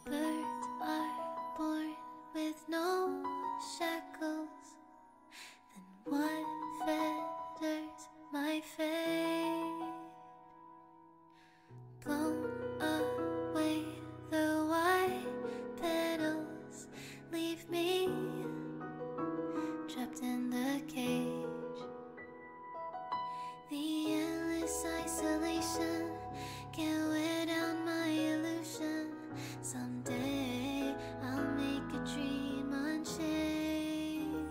Birds are born with no shackles. Then what fetters my fate? Blown away the white petals, leave me trapped in the cage. The endless isolation can't wear down my illusion. Someday I'll make a dream unchained.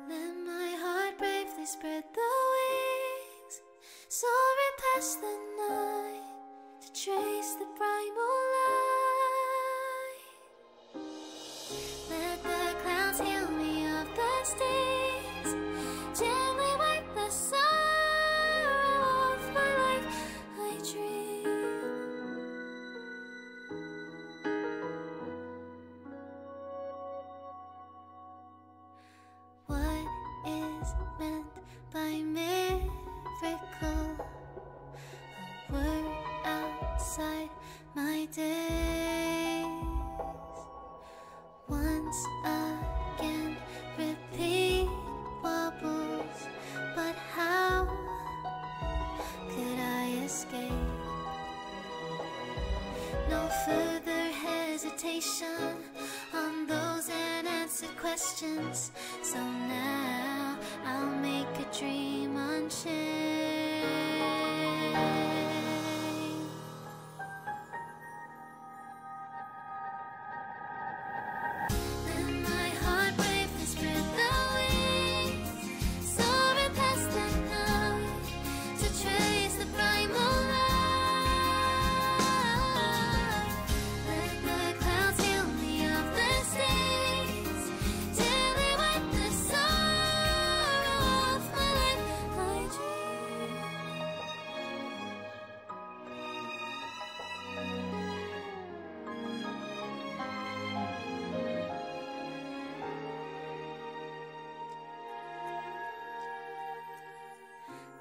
Let my heart bravely spread the wings, soaring past the night to trace the primal light. Let the clouds heal me of the stings, gently wipe the sorrow off my life. I dream. What is meant by miracle? A word outside my days. Once again, repeat wobbles, but how could I escape? No further hesitation on those unanswered questions. So now I'll make a dream unchained. Let my heart bravely spread the wings, soaring past the night to trace the primal light. Let the clouds heal me of the stains, till they wipe the sorrow off my life. I dream.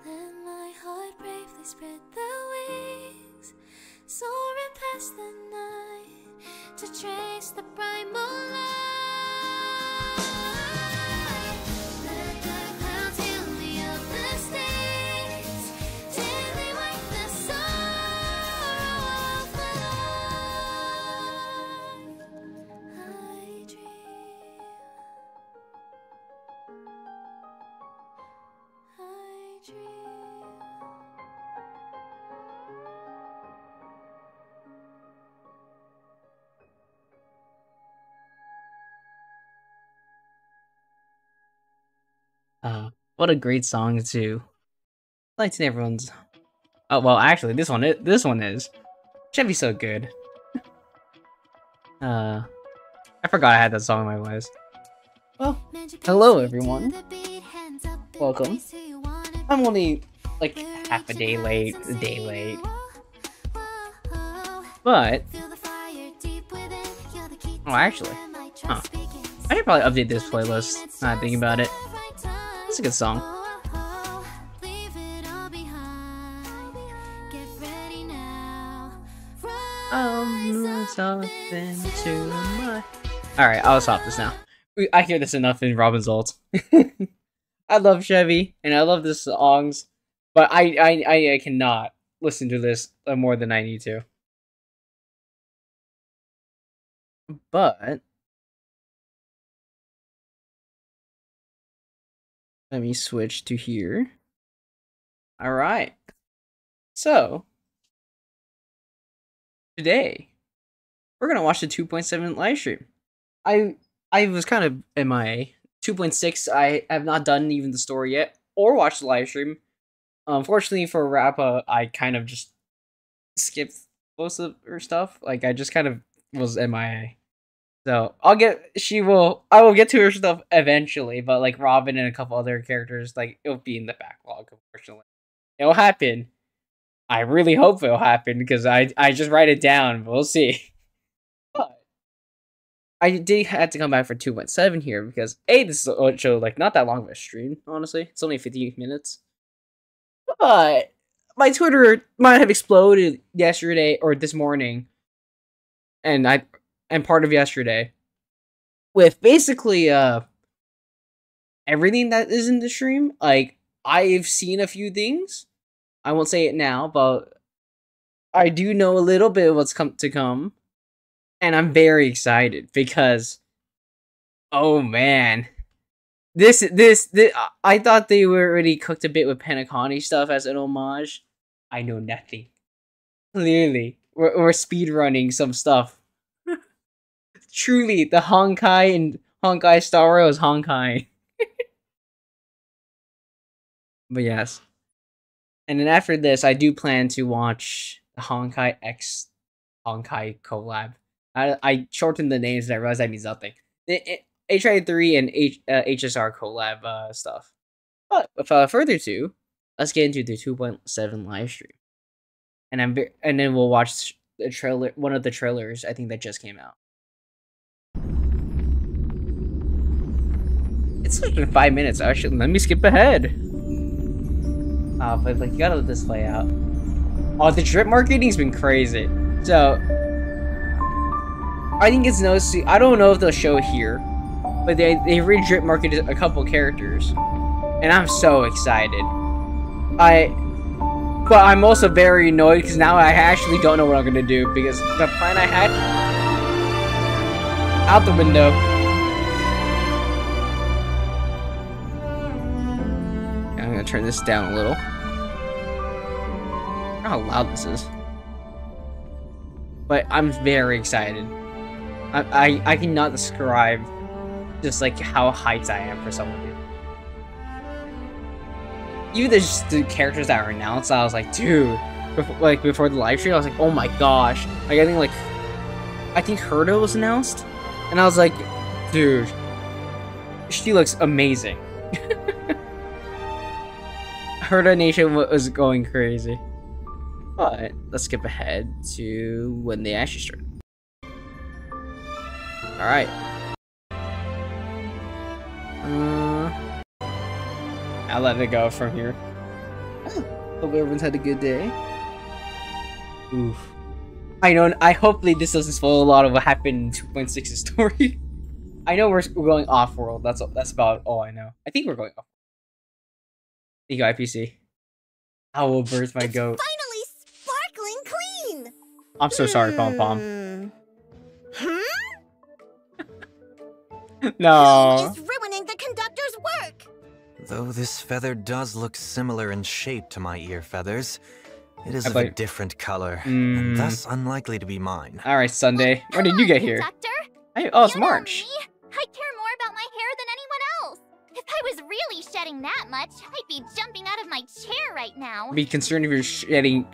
Let my heart bravely spread the wings, soaring past the night to trace the primal light. Let the clouds heal me of the stains, till they wipe the sorrow off my life. I dream. I dream. What a great song too. I like to everyone's. Oh well, actually, this one is. Chevy's so good. I forgot I had that song in my list. Well, hello everyone. Welcome. I'm only like half a day late, but oh, actually, huh? I should probably update this playlist. Now I'm thinking about it. It's a good song. Alright, I'll stop this now. I hear this enough in Robin's ult. I love Chevy, and I love the songs, but I cannot listen to this more than I need to. But let me switch to here. Alright. So today we're gonna watch the 2.7 live stream. I was kind of MIA. 2.6, I have not done even the story yet, or watched the live stream. Unfortunately for Rappa, I kind of just skipped most of her stuff. Like, I just kind of was MIA. So, I will get to her stuff eventually, but like Robin and a couple other characters, like, it'll be in the backlog, unfortunately. It'll happen. I really hope it'll happen, because I just write it down, we'll see. But I did have to come back for 2.7 here, because this is a show, like, not that long of a stream, honestly. It's only 50 minutes. But my Twitter might have exploded yesterday or this morning, and part of yesterday with basically everything that is in the stream. Like, I've seen a few things. I won't say it now, but I do know a little bit of what's to come, and I'm very excited because, oh man, this I thought they were already cooked a bit with Penacony stuff as an homage. I know nothing. Clearly, we're speedrunning some stuff. Truly, the Honkai and Honkai Star Wars Honkai. But yes. And then after this, I do plan to watch the Honkai X Honkai collab. I shortened the names and I realized that means nothing. The HI3 and HSR collab stuff. But without further ado, let's get into the 2.7 live stream. And then we'll watch the trailer, one of the trailers I think that just came out. It's been 5 minutes. Actually, let me skip ahead. But like, you gotta let this play out. Oh, the drip marketing's been crazy. So I think it's noticeable. I don't know if they'll show it here, but they re-drip marketed a couple characters, and I'm so excited. But I'm also very annoyed because now I actually don't know what I'm gonna do because the plan I had out the window. I'm gonna turn this down a little. I don't know how loud this is, but I'm very excited. I cannot describe just like how hyped I am for some of you. Even the characters that were announced, I was like, dude. Before the live stream, I was like, oh my gosh. Like, I think Herda was announced, and I was like, dude, she looks amazing. Herda Nation was going crazy. But let's skip ahead to when they actually started. Alright. I'll let it go from here. Hope everyone's had a good day. Oof. I know. Hopefully this doesn't spoil a lot of what happened in 2.6's story. I know we're going off world. That's about all I know. I think we're going off. Thank you, IPC. Owl birds my goat. Finally sparkling clean. I'm so sorry, Pom Pom. No. Who is ruining the conductor's work? Though this feather does look similar in shape to my ear feathers, it is of a different color, and thus unlikely to be mine. Alright, Sunday. When did you get here? Hey, oh, it's March. I care more about my hair than anyone else. If I was really shedding that much, I'd be jumping out of my chair right now. Be concerned if you're shedding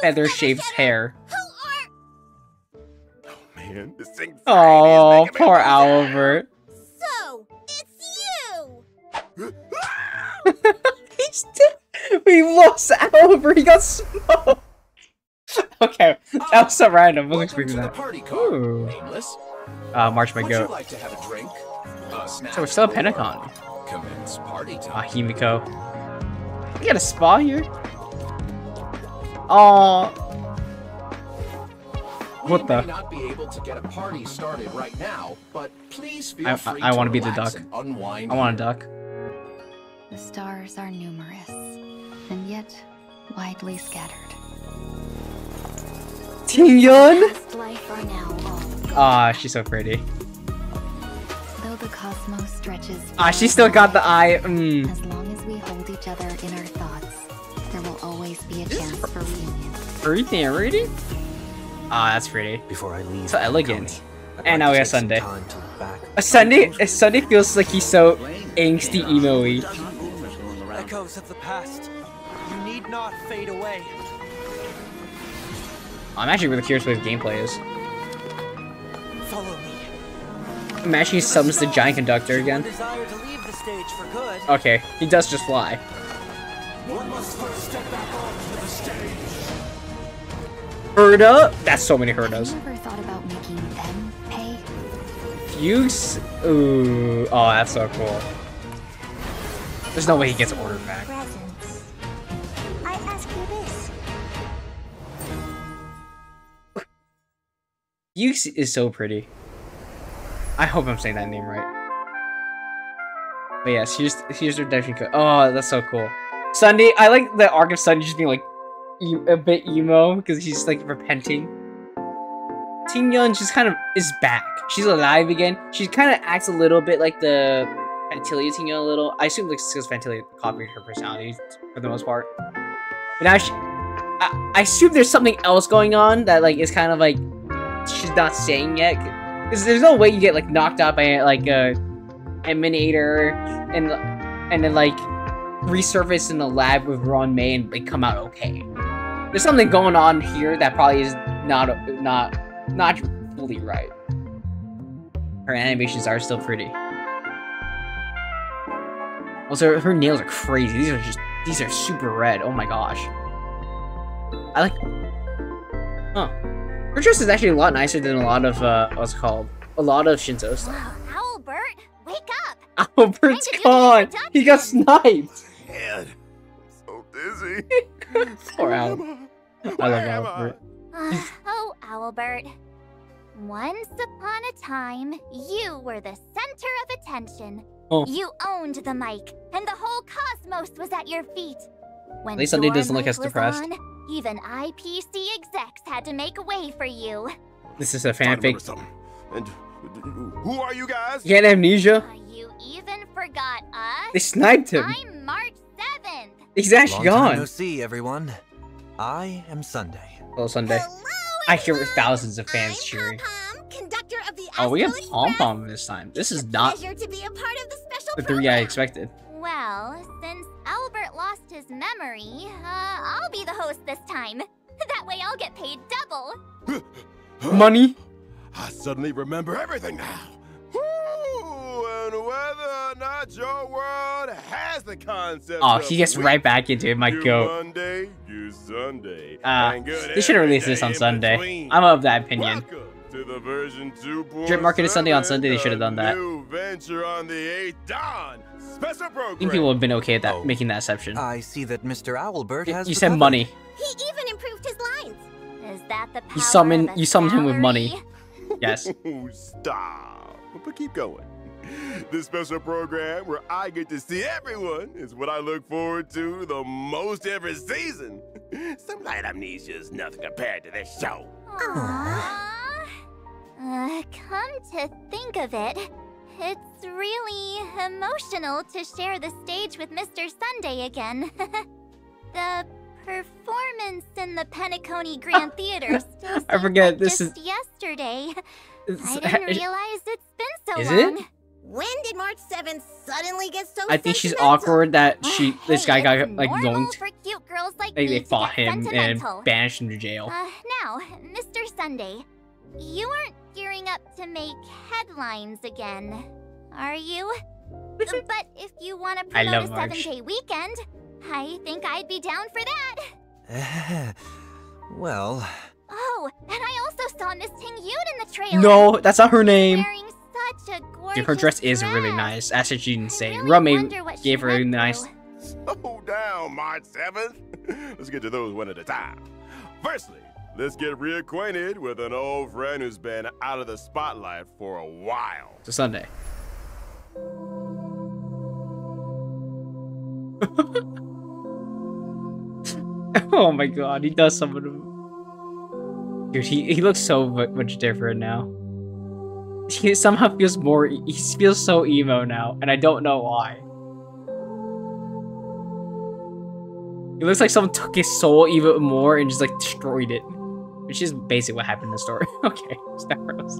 feather-shaped hair. Oh man, this thing. Oh, poor Albert. So, it's you! He's dead. We lost Albert. He got smoked. Okay, that was so random. I wasn't expecting that. Ooh. March my goat. Like to have a drink? So we're still at Penacon. Commence party time. Himiko. We got a spa here? Aww. What the? We may not be able to get a party started right now, but please feel free I want to be the relax duck. and unwind. I want a duck. The stars are numerous, and yet widely scattered. Tingyun? Past life are now all Ah, she's so pretty. though the cosmos stretches. Ah, she still got the eye. As long as we hold each other in our thoughts, there will always be a chance for reunion. Reading? Ah, that's pretty. Before I leave, So elegant. I'd And like now to we have take some Sunday. time to look back. A Sunday feels like he's so angsty, emo-y. Echoes of the past. You need not fade away. I'm actually really curious what his gameplay is. Follow me. Imagine he summons the giant conductor again. Desire to leave the stage for good. Okay, he does just fly. One must first step back onto the stage. Herda? That's so many Herdas. Have you ever thought about making them pay? Fuchs? Ooh. Oh, that's so cool. There's no way he gets ordered back. Presents. Yuki is so pretty. I hope I'm saying that name right. But yes, here's her redemption code. Oh, that's so cool. Sunday, I like the arc of Sunday just being like a bit emo because he's just like repenting. Teen Yun just kind of is back. She's alive again. She kind of acts a little bit like the Fantilia Teen Yun a little. I assume like because Fantilia copied her personality for the most part. But now I assume there's something else going on that like is kind of like she's not saying yet. Because there's no way you get like knocked out by like a Emanator and then like resurface in the lab with Ron May and like come out okay. There's something going on here that probably is not fully right. Her animations are still pretty. Also, her nails are crazy. These are super red. Oh my gosh. I like. Huh. Her dress is actually a lot nicer than a lot of what's it called? A lot of Shinzo stuff. Owlbert, wake up! Albert's gone. He got sniped. Man, I'm so dizzy. Poor Albert. I love Albert. Oh, Owlbert. Once upon a time, you were the center of attention. Oh. You owned the mic, and the whole cosmos was at your feet. When At least Sunday doesn't your look as mic was depressed. on, even IPC execs had to make way for you. This is a I remember fanfic. something. And who are you guys? He had amnesia. You even forgot us? They sniped him. I'm March 7th. He's actually Long time gone. no see, everyone. I am Sunday. Hello, Sunday. I hear thousands of fans cheering. Pom-Pom, conductor of the Oh, we have Astro Pom Express. Pom this time. This is not Pleasure to be a part of the special the 3 I program. expected. Well, since Albert lost his memory, I'll be the host this time. That way I'll get paid double. Money? I suddenly remember everything now. Woo! And whether or not your world has the concept Oh, of he gets week, right back into it, my you goat. Monday, you Sunday. They should have released this on Sunday. I'm of that opinion. Welcome to the version 2.7 Drip market is Sunday on Sunday, they should have done that. New venture on the 8th dawn. Special program. I think people have been okay at that, making that exception. I see that Mr. Owlbert has You said recovered. money. He even improved his lines. Is that the power You summoned of a him with money. salary? Yes. Oh, stop. But keep going. This special program where I get to see everyone is what I look forward to the most every season. Some light amnesia is nothing compared to this show. Aww. Come to think of it, it's really emotional to share the stage with Mr. Sunday again. The performance in the Penacony Grand Theater still I forget, seems like this just is- yesterday. I It's- didn't realize it's been so Is long. it? When did March 7th suddenly get so I think she's sentimental? awkward that this guy got it's like normal zonked. for cute girls like Like me they to fought get him and sentimental. banished him to jail. Now, Mr. Sunday, you aren't gearing up to make headlines again, are you? But if you want to I promote a love March. 7-day weekend, I think I'd be down for that. Well, Oh, and I also saw Miss Ting Yoon in the trailer. No, that's not her name. Wearing such a gorgeous Dude, her dress is really nice. That's what she didn't say. really Rumi wonder what gave she her a went nice. through. Slow down, March 7th. Let's get to those one at a time. Firstly, let's get reacquainted with an old friend who's been out of the spotlight for a while. It's a Sunday. Oh my god, he does some of them. Dude, he looks so much different now. He somehow feels more. He feels so emo now, and I don't know why. It looks like someone took his soul even more and just like destroyed it, which is basically what happened in the story. Okay, Stavros.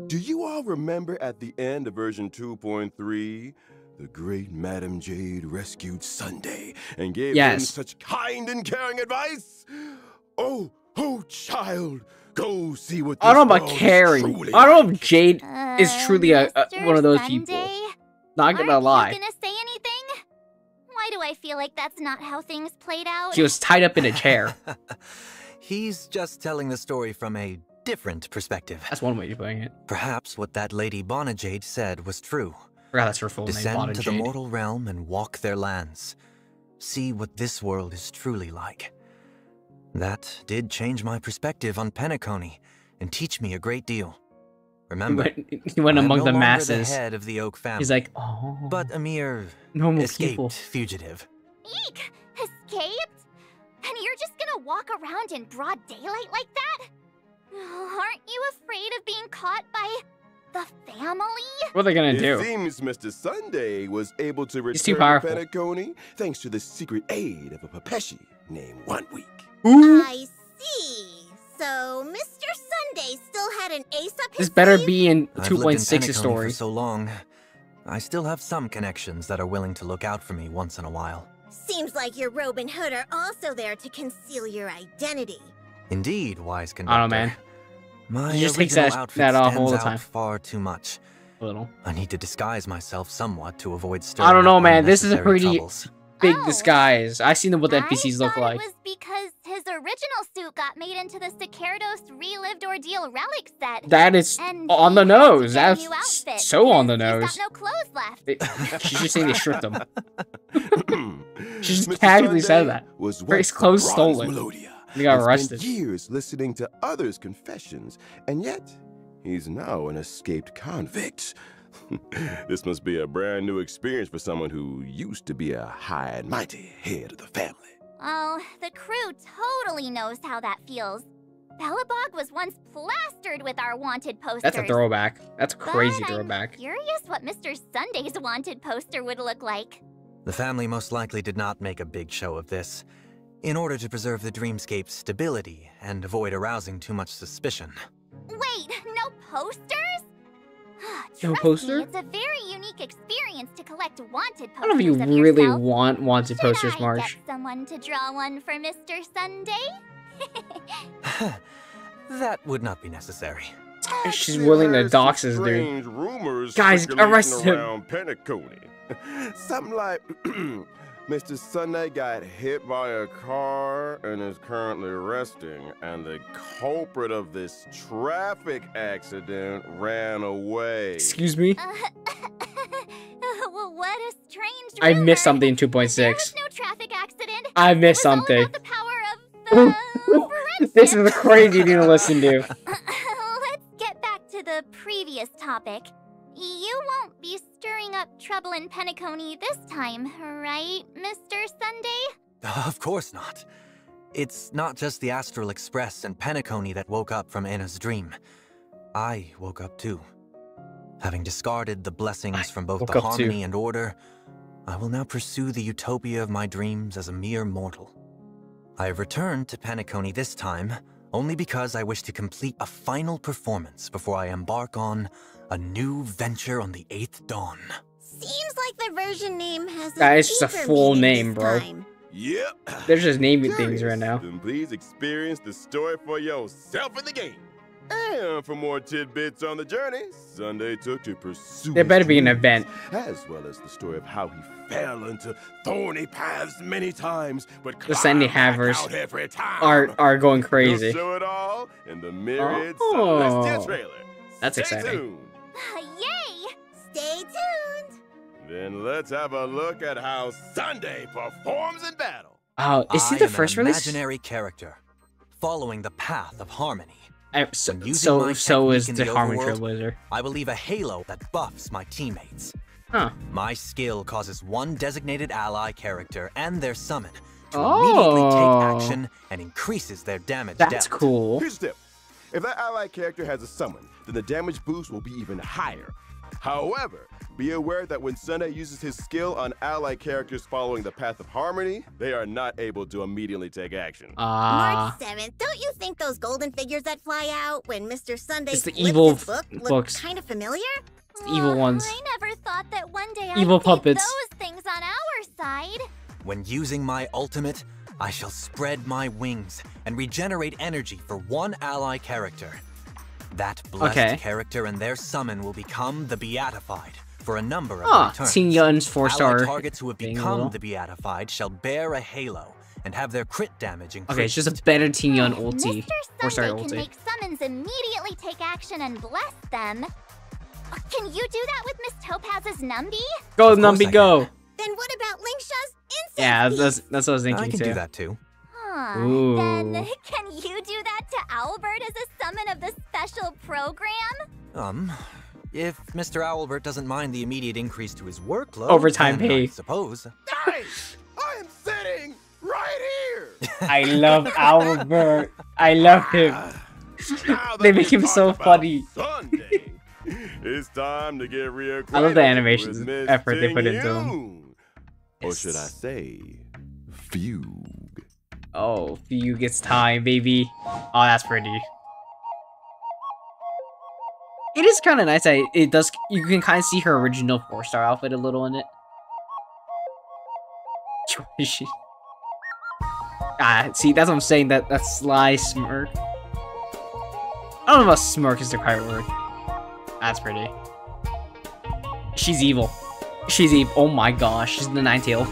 Do you all remember at the end of version 2.3, the great Madam Jade rescued Sunday and gave him Yes. such kind and caring advice? Oh, child, go see what this I don't know about world is caring. truly I don't know if Jade is Uh, truly Mr. one of those people. Sunday, Not gonna aren't lie. you gonna say anything? Why do I feel like that's not how things played out? He was tied up in a chair. he's just telling the story from a different perspective. That's one way of putting it. Perhaps what that Lady Bonajade said was true. Forgot that's her full name. Descend Bonnie to the Jade. mortal realm and walk their lands. See what this world is truly like. That did change my perspective on Penacony, and teach me a great deal. Remember, he went among the masses. The head of the Oak family. He's like, oh, but a mere escaped fugitive. Eek! Escaped? And you're just gonna walk around in broad daylight like that? Aren't you afraid of being caught by the family? What are they gonna do? It seems Mr. Sunday was able to return too powerful. to Penacony thanks to the secret aid of a Pepeshi named 1 Week. Ooh. I see. So Mr. Sunday still had an ace up his This better sleeve? be in I've lived in 2.6's Penacony story. for so long, I still have some connections that are willing to look out for me once in a while. Seems like your Robin Hood are also there to conceal your identity. Indeed, wise conductor. I don't know, man. My He just takes original that outfit off all the stands time. out far too much. A little. I need to disguise myself somewhat to avoid stirring I don't know, up man. This is a unnecessary pretty troubles. big Oh. disguise. I seen what the I NPCs look thought like. It was because his original suit got made into the Sicardos Relived Ordeal relic set. That is And on the he had to nose. get a That's new outfit so on the because nose. He's got no clothes left. She's just saying they stripped him. She just Mr. casually said Sunday that. was Her once clothes the stolen. bronze Melodia. He got and spent arrested. years listening to others' confessions, and yet he's now an escaped convict. This must be a brand new experience for someone who used to be a high and mighty head of the family. Oh, the crew totally knows how that feels. Bellabog was once plastered with our wanted posters. That's a throwback. That's a crazy But throwback. I'm curious what Mr. Sunday's wanted poster would look like. The family most likely did not make a big show of this, in order to preserve the dreamscape's stability and avoid arousing too much suspicion. Wait, no posters? No Trust poster? Me, it's a very unique experience to collect wanted posters I don't know if you of really yourself. want wanted posters, Should I Marge. get someone to draw one for Mr. Sunday? That would not be necessary. She's willing to dox us, dude. Strange rumors Guys, circulating arrest him. around Penacony. Something like Mr. Sunday got hit by a car and is currently resting, and the culprit of this traffic accident ran away. Excuse me? Well, what a strange I rumor. missed something in There 2.6. was no traffic accident. I missed It was all something. about the power of the This is crazy thing to listen to. Let's get back to the previous topic. You won't be stirring up trouble in Penacony this time, right, Mr. Sunday? Of course not. It's not just the Astral Express and Penacony that woke up from Anna's dream. I woke up too. Having discarded the blessings from both woke the up too. harmony and order, I will now pursue the utopia of my dreams as a mere mortal. I have returned to Penacony this time only because I wish to complete a final performance before I embark on a new venture on the 8th dawn. Seems like the version name has That is just a deeper full meaning name, this bro. time. Yep. They're just naming things right now. Then please experience the story for yourself in the game. And for more tidbits on the journey Sunday took to pursue There better his be an dreams, event. as well as the story of how he fell into thorny paths many times, but The Sunday climbed back Havers out every time. are going crazy. We'll show it all in the myriad Oh. Celestia trailer. That's Stay exciting. tuned. Yay! Stay tuned. Then let's have a look at how Sunday performs in battle. Oh, is he I the am first an release? imaginary character, following the path of harmony. So, When using so, my so is technique in the the Harmony overworld, Trailblazer. I will leave a halo that buffs my teammates. Huh. My skill causes one designated ally character and their summon to immediately Oh. take action and increases their damage That's dealt. cool. Here's the tip. If that ally character has a summon, then the damage boost will be even higher. However, be aware that when Sunday uses his skill on ally characters following the path of harmony, they are not able to immediately take action. March 7th, don't you think those golden figures that fly out when Mr. Sunday It's the flips evil his book look books. kind of familiar? It's the evil ones. I never thought that one day Evil I'd see puppets. those things on our side. When using my ultimate, I shall spread my wings and regenerate energy for one ally character. That blessed Okay. character and their summon will become the Beatified for a number of Ah, returns. Teen Yun's 4-star. Ally targets who have thing, become little. the Beatified shall bear a halo and have their crit damage increased. Okay, it's just a better Teen Yun ulti. Mr. 4-star Sunday can ulti. make summons immediately take action and bless them. Can you do that with Miss Topaz's Numby? Go, Of course Numby, I go. can. Then what about Linksha's insect Yeah, piece? that's what I was thinking I can too. do that too. Ooh. Then can you do that to Owlbird as a summon of the special program? If Mr. Owlbert doesn't mind the immediate increase to his workload, Overtime then pay. I suppose. Hey, I am sitting right here. I love Albert. I love him. They make him so funny. Sunday, it's time to get reacquainted. I love the animations with Miss effort they put into Ting-Yoon. him. Or should I say, Fugue? Oh, Fugue gets time, baby. Oh, that's pretty. It is kind of nice that it does. You can kind of see her original 4-star outfit a little in it. See, that's what I'm saying. That sly smirk. I don't know if smirk is the right word. That's pretty. She's evil. She's evil. Oh my gosh, she's the Ninetale.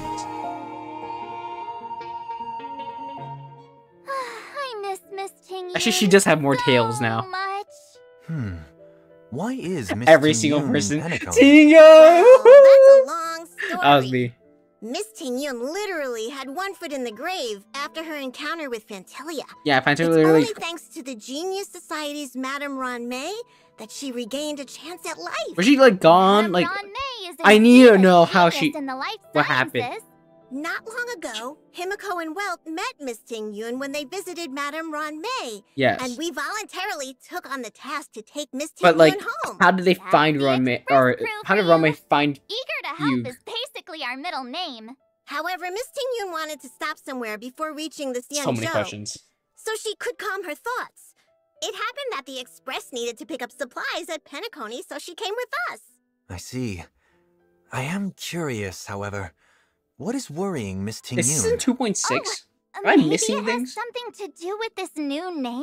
I miss Miss Ting-Yoon. Actually, she does have more tails now. Much. Why is Miss Every Ting-Yoon single person. Penacone? Ting-Yoon! Well, that's a long story. That was me. Miss Ting-Yoon literally had one foot in the grave after her encounter with Fantalia. Yeah, It's Fantalia literally. only thanks to the Genius Society's Madame Ron May that she regained a chance at life. Was she like gone? Like, Ron May is a I need to huge know how genius she. in the life What happened? sciences. Not long ago, Himiko and Welt met Miss Ting-Yoon when they visited Madame Ron May. Yes. And we voluntarily took on the task to take Miss But Ting-Yoon like, home. how did they That's find the Ron May? express Or proof how did for Ron May you. find? Eager to help Fugue. is basically our middle name. However, Miss Ting-Yoon wanted to stop somewhere before reaching the So many Xianzhou, questions. so she could calm her thoughts. It happened that the Express needed to pick up supplies at Penacony, so she came with us. I see. I am curious, however. What is worrying Miss Ting-Yoon? Is this in 2.6? Am I Maybe missing it things? has something to do with this new name?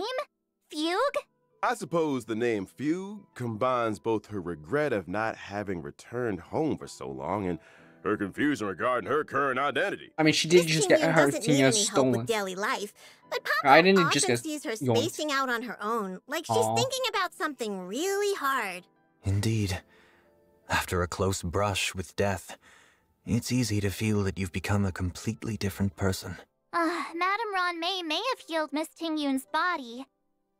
Fugue? I suppose the name Fugue combines both her regret of not having returned home for so long and her confusion regarding her current identity. I mean, she did Miss just get Ting-Yoon her doesn't need Ting-Yoon any help stolen. with daily life, but Papa I didn't often just get sees her yoinked. spacing out on her own, like she's Aw. thinking about something really hard. Indeed. After a close brush with death, it's easy to feel that you've become a completely different person. Madame Ron may have healed Miss Ting-Yoon's body,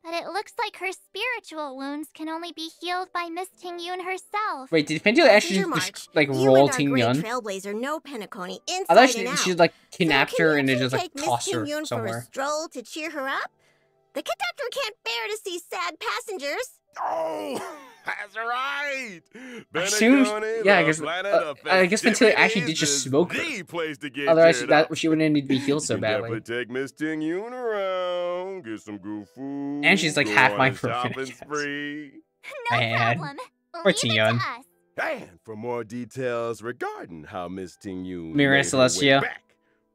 but it looks like her spiritual wounds can only be healed by Miss Ting-Yoon herself. Wait, did Fantalia actually Passenger March, just, like you roll and our great Ting-Yoon? trailblazer know Penacony inside I thought and out. she'd like kidnapped So her can and you then two just like take Miss tossed her Ting-Yoon for a somewhere. stroll to cheer her up? The conductor can't bear to see sad passengers. Oh, that's right. I assume, Penacony, yeah, I guess Fantalia actually did just smoke her. The place to get Otherwise, cheered up. she wouldn't need to be healed so You can badly. definitely take Miss Ting-Yoon around, get some good food. And she's like go half on my a broken, I shopping guess. spree. No Man. problem. Poor Leave it to Ting-Yoon. us. And for more details regarding how Miss Ting-Yoon Mira made her way Celestia. back,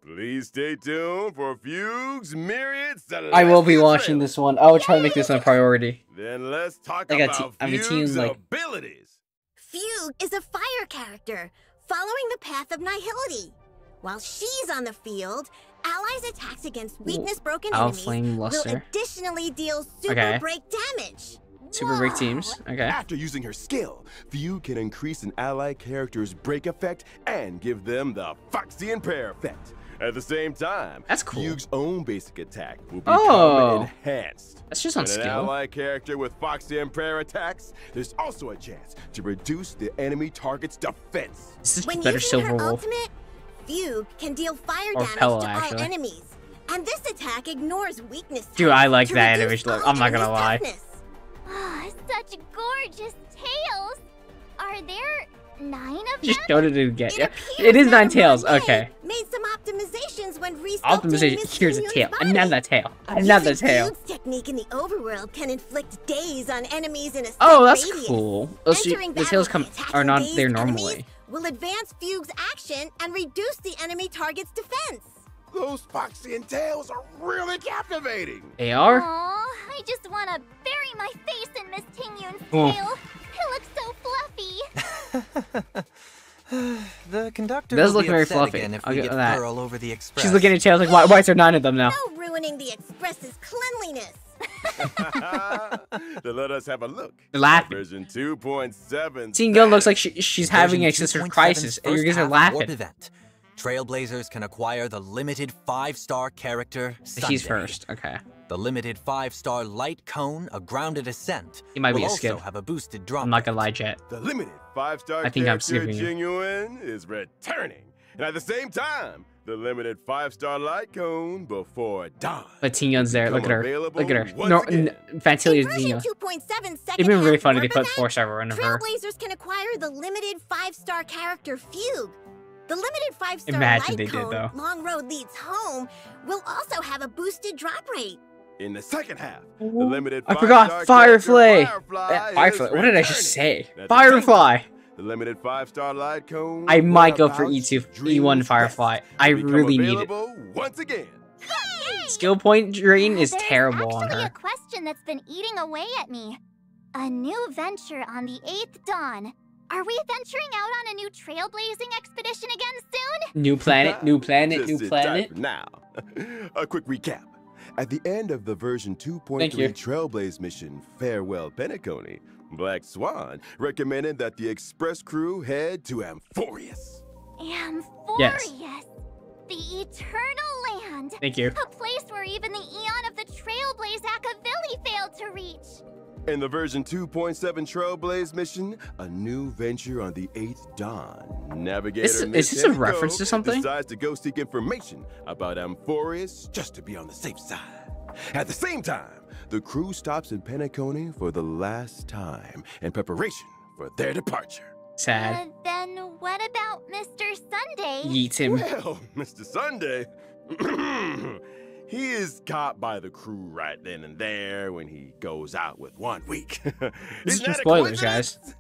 please stay tuned for Fugue's Myriad Celestia I will be watching trailer. this one. I will try to make this one a priority. Then let's talk I got about I mean, Fugue's Ting, like- abilities. Fugue is a fire character, following the path of nihility. While she's on the field, allies' attacks against weakness-broken Owl enemies Flame will Luster. additionally deal super Okay. break damage. Super break teams. Okay. After using her skill, Fugue can increase an ally character's break effect and give them the Foxy and Prayer effect. At the same time, That's cool. Fugue's own basic attack will Oh. become enhanced. That's just on When an skill. ally character with Foxy and Prayer attacks, there's also a chance to reduce the enemy target's defense. This is When better using her Silver Wolf. ultimate, Fugue can deal fire Or damage Pella, to actually. all enemies. And this attack ignores weakness Dude, types I like to that reduce animation look. all I'm not gonna enemies' lie. toughness. Such gorgeous tails. Are there 9 of Just them? showed it again. Yeah, appears it is that 9 tails. Ron May Okay. Made some optimizations when resculpting Optimization. Miss Here's a Ting-Yoon's tail. body. Another tail. Another Using tail. Fugue's technique in the overworld can inflict daze on enemies in a set Oh, that's radius. cool. Oh, so Entering the battle tails by come attacking are not dazed there enemies normally. will advance Fugue's action and reduce the enemy target's defense. Those Foxy and Tails are really captivating. They are. Aw, I just want to bury my face in Miss Ting-Yoon's Oh. tail. It looks so fluffy. The conductor It does will look be very upset fluffy. again if I'll we get get that. fur all over the express. She's looking at tails like, why is there 9 of them now? No ruining the Express's cleanliness. Then let us have a look. They're laughing. Version 2.7. Ting-Yoon looks like she's having Version existential 2.7's crisis, and you first guys are half warp laughing. event. Trailblazers can acquire the limited 5-star character Sunday. He's first. Okay. The limited 5-star light cone, a grounded ascent. He might will be a also skip. have a boosted drop. I'm not gonna lie, Jet. The limited 5-star I think I'm character skipping it. Genuine is returning. And at the same time, the limited 5-star light cone before dawn. But Tingyo's there. Look at her. Look at her. once No, again. Fantilia's version Tingyo. 2.7 It'd been really second-half funny to warp put event, 4-star run of her. Trailblazers can acquire the limited 5-star character Fugue. The limited 5-star Imagine light they did, cone, though. Long Road Leads Home, will also have a boosted drop rate. In the second half, the limited I forgot 5-star Firefly. character Firefly. Firefly. is What did I just returning. say? At the same Firefly. time, the limited 5-star light cone. I might go will for have E2, Dream's E1 Best Firefly. I become really need it. available once again. Skill point drain is There's terrible on actually her. a question that's been eating away at me. A new venture on the 8th dawn. Are we venturing out on a new trailblazing expedition again soon? New planet, new planet, Just new sit tight planet. for now. A quick recap. At the end of the version Thank 2.3 you. Trailblaze mission, Farewell Penacony, Black Swan recommended that the Express crew head to Amphorius. Amphorius. The Eternal Land. Thank you. A place where even the Eon of the Trailblaze Akavilli failed to reach. In the version 2.7 Trailblaze mission, a new venture on the 8th dawn. Navigator Is Miss this a Himiko reference to something? decides to go seek information about Amphorius just to be on the safe side. At the same time, the crew stops in Penacony for the last time in preparation for their departure. Sad. Then what about Mr. Sunday? Yeets him. Well, Mr. Sunday, he is caught by the crew right then and there when he goes out with 1 week. This is Isn't that a spoilers, coincidence? guys.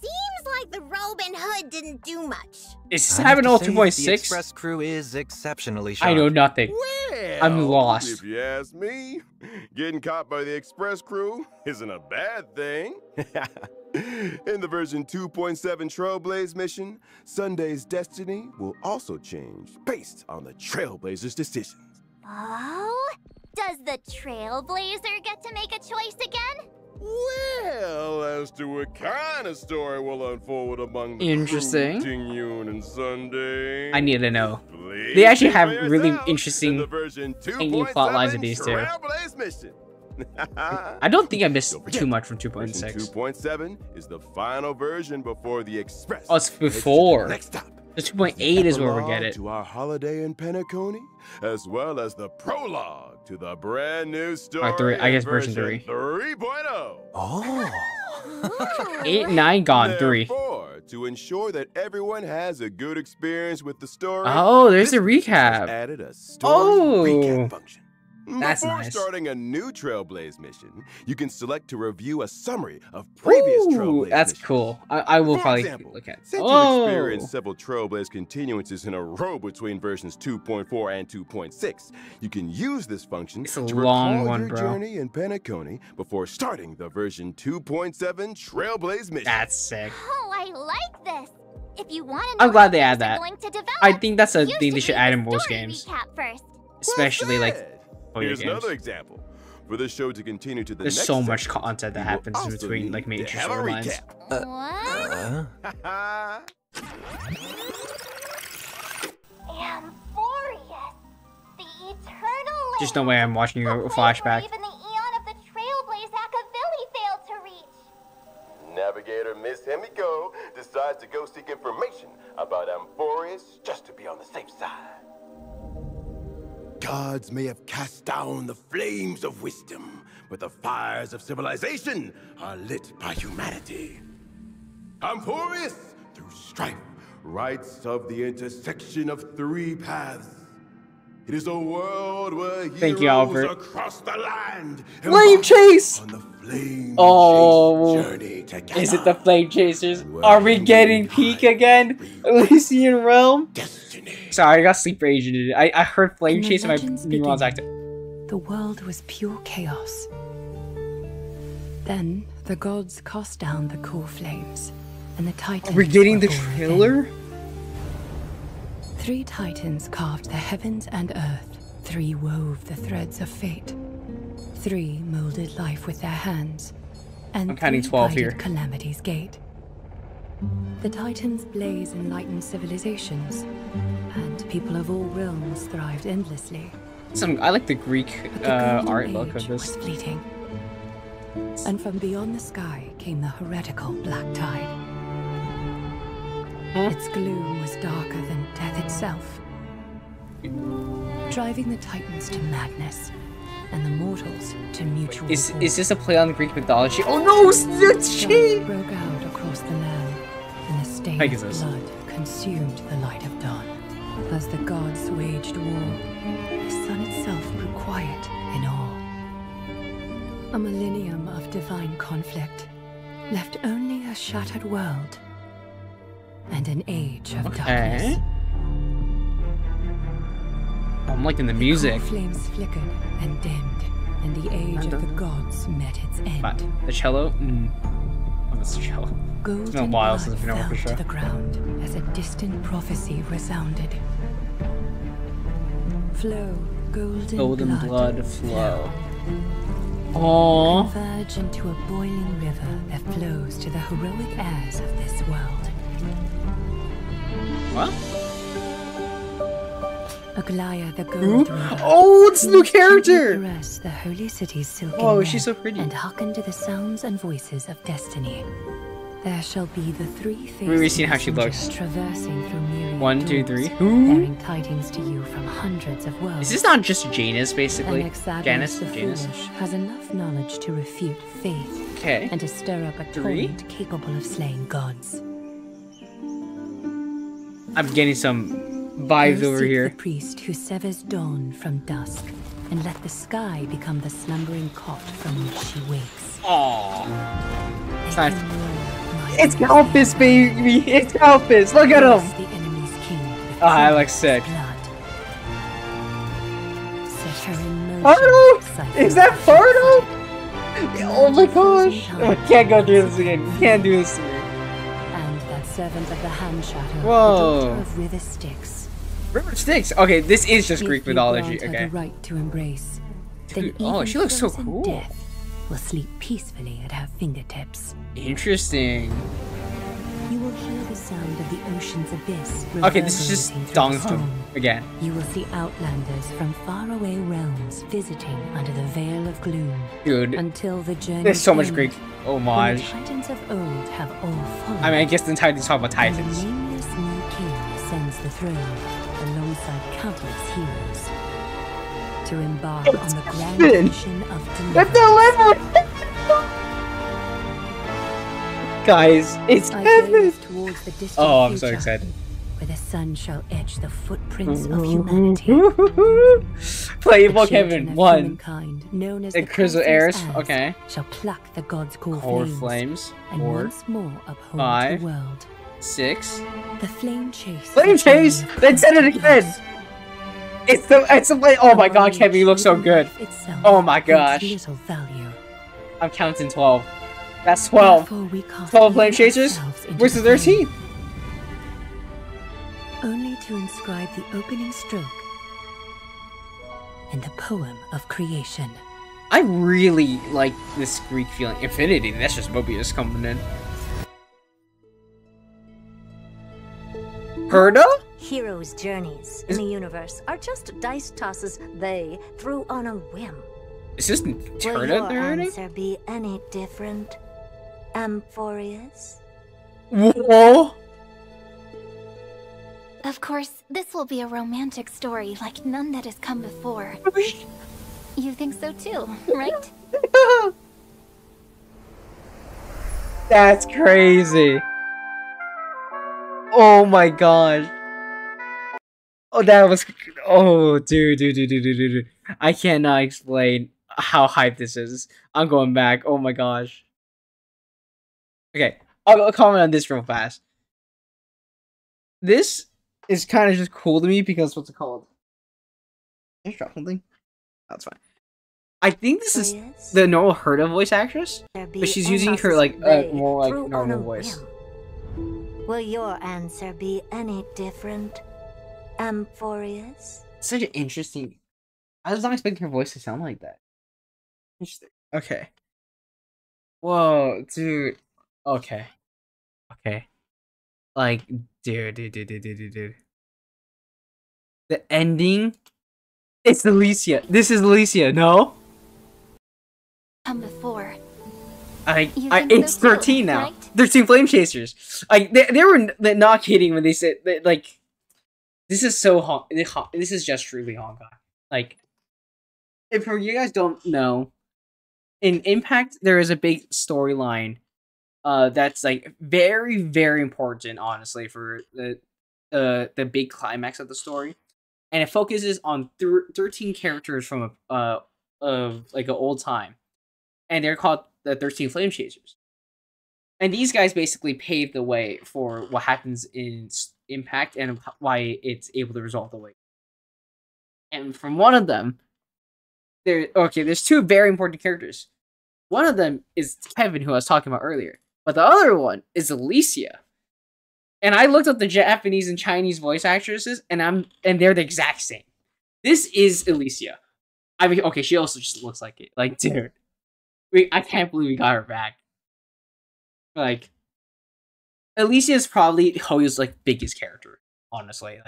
Seems like the robe and hood didn't do much. Is this I have happening all to say, 2.6? The Express crew is exceptionally sharp. I know nothing. Well, I'm lost. If you ask me, getting caught by the Express crew isn't a bad thing. In the version 2.7 Trailblaze mission, Sunday's destiny will also change based on the Trailblazer's decisions. Oh? Does the Trailblazer get to make a choice again? Well, as to what kind of story will unfold among the Interesting. crew, Ting-Yun and Sunday. I need to know. Please They actually see have for really yourself interesting in the version and new plot lines of 2.7 these two. Trailblaze mission. I don't think I missed Don't forget, too much from Version 2.6. 2.7 is the final version before the Express. Oh, it's heads to the before. Next stop. The 2.8 is where we get Epilogue it. to our holiday in Penacony, as well as the prologue to the brand new story. I guess in version 3.0. Oh. 8, 9, gone. 3. Therefore, to ensure that everyone has a good experience with the story, Oh, there's a this has recap. added a story Oh. recap function. That's Before nice. starting a new Trailblaze mission, you can select to review a summary of previous Ooh, Trailblaze that's missions. cool. I will For probably example, look at. since Oh, you've experienced several Trailblaze continuances in a row between versions 2.4 and 2.6, you can use this function It's a to long recall one, your bro. journey in Penacony before starting the version 2.7 Trailblaze mission. that's sick. Oh, I like this. If you want to know I'm glad how they add things are that. going to develop, I think that's a you thing they should should read add the in most story games, recap first. especially like said. for your Here's games. another example. For this show to continue to the There's next so much section, content that we will happens in also between need like to major have a storylines. What? Amphorius, the Eternal Land. Just no way I'm watching a A place flashback. where even the Eon of the Trailblaze Akavilli failed to reach. Navigator Miss Himiko decides to go seek information about Amphorius just to be on the safe side. Gods may have cast down the flames of wisdom, but the fires of civilization are lit by humanity. Amphorius, through strife, writes of the intersection of 3 paths. It is a world where Thank you, heroes Albert. across the land Flame embark chase! on the flame Oh, chase journey together. is it the Flame Chasers? Are we getting Peak again? Elysian Realm? Destiny. Sorry, I got sleep rage. I heard Flame In the Chase and my legend's neurons beginning, acted. The world was pure chaos. Then the gods cast down the core flames, and the titans. Are we getting were the born trailer? again. 3 titans carved the heavens and earth. 3 wove the threads of fate. 3 molded life with their hands. And I'm counting 3 12 guided here. Calamity's gate. The Titans blaze enlightened civilizations, and people of all realms thrived endlessly. I like the Greek art look of this. Was fleeting. And from beyond the sky came the heretical Black Tide. Its gloom was darker than death itself, driving the Titans to madness and the mortals to mutual war. Is this a play on Greek mythology? Oh no, it's she! Broke out across the land, and the stain of blood consumed the light of dawn. As the gods waged war, the sun itself grew quiet in awe. A millennium of divine conflict left only a shattered world and an age of darkness. I'm liking the music. The flames flickered and dimmed, and the age of the gods met its end. The cello? Oh, that's the cello. It's been a while since I've been over the show. To the ground as a distant prophecy resounded. Flow, golden blood flow. Aww. Converge into a boiling river that flows to the heroic heirs of this world. What? Aglaya the Gold River. Oh, it's a new character! Caress the holy city's silken Oh, web she's so pretty. And hearken to the sounds and voices of destiny. There shall be the three faces. We've already seen how she looks. Traversing through myriad 1, 2, doors, 3. bearing tidings to you from hundreds of worlds. Is this not just Janus, basically? Janus the foolish has enough knowledge to refute faith. Okay. And to stir up a torrent capable of slaying gods. I'm getting some vibes over here. The priest who severs dawn from dusk, and let the sky become the slumbering cot from which she wakes. Aww. It's Calpis, baby! It's Calpis! Look at him! The enemy's king. I look sick. Fardo? Is that Fardo? Oh my gosh! I can't go through this again. You can't do this to me. And that servant of the hand shadow, whoa. the daughter of River Styx. River Styx? Okay, this is just Greek mythology. Okay. The right to embrace. Dude, oh, she looks so cool. Death will sleep peacefully at her fingertips. Interesting. You will hear the sound of the ocean's abyss. Okay, this is just Donghu again. You will see outlanders from faraway realms visiting under the veil of gloom. Dude, until the journey. There's so much Greek homage. The Titans of old have all fallen. I mean, I guess the Titans talk about Titans. The nameless new king ascends the throne alongside countless heroes to embark on the grand mission of deliverance. Guys, it's heaven! Oh, I'm so future, excited. Where the sun shall etch the footprints of humanity. Playable Kevin, 1. Known as the Crystal Heirs, okay. Shall pluck the god's core flames. And 4, once more uphold 5, the world. 6. The flame chase. Flame chase! They said it again! It's the oh my god, Kevin, you look so good. Oh my gosh. Little value. I'm counting 12. That's 12. 12 flame chasers? Where's the 13th? Only to inscribe the opening stroke in the poem of creation. I really like this Greek feeling. Infinity, that's just Mobius coming in. Herda? Heroes' journeys in the universe are just dice tosses they threw on a whim. Is this Will your answer be any different, Amphorius? Whoa! Of course, this will be a romantic story like none that has come before. You think so too, right? That's crazy. Oh my gosh. Oh, that was. Oh, dude. I cannot explain how hyped this is. I'm going back. Oh my gosh. Okay, I'll comment on this real fast. This is kind of just cool to me because what's it called? Did I drop something? That's fine. I think this is the normal Herda voice actress, but she's using her like more like normal voice. Will your answer be any different, Amphorius? Such an interesting. I was not expecting her voice to sound like that. Interesting. Okay. Whoa, dude. Okay. Like, dude. The ending. It's Alicia. This is Alicia. No. Come before. It's so too, 13 now. right? 13 flame chasers. Like they were not kidding when they said that, like, this is so this is just truly Honkai. Like, if you guys don't know, in Impact there is a big storyline that's like very, very important, honestly, for the big climax of the story, and it focuses on 13 characters from of like an old time, and they're called the 13 Flame Chasers. And these guys basically paved the way for what happens in Impact and why it's able to resolve the way. And from one of them, there's two very important characters. One of them is Kevin, who I was talking about earlier, but the other one is Alicia. And I looked up the Japanese and Chinese voice actresses, and they're the exact same. This is Alicia. I mean, okay, she also just looks like it. Like, dude, I can't believe we got her back. Like, Alicia is probably Hoyo's like biggest character, honestly.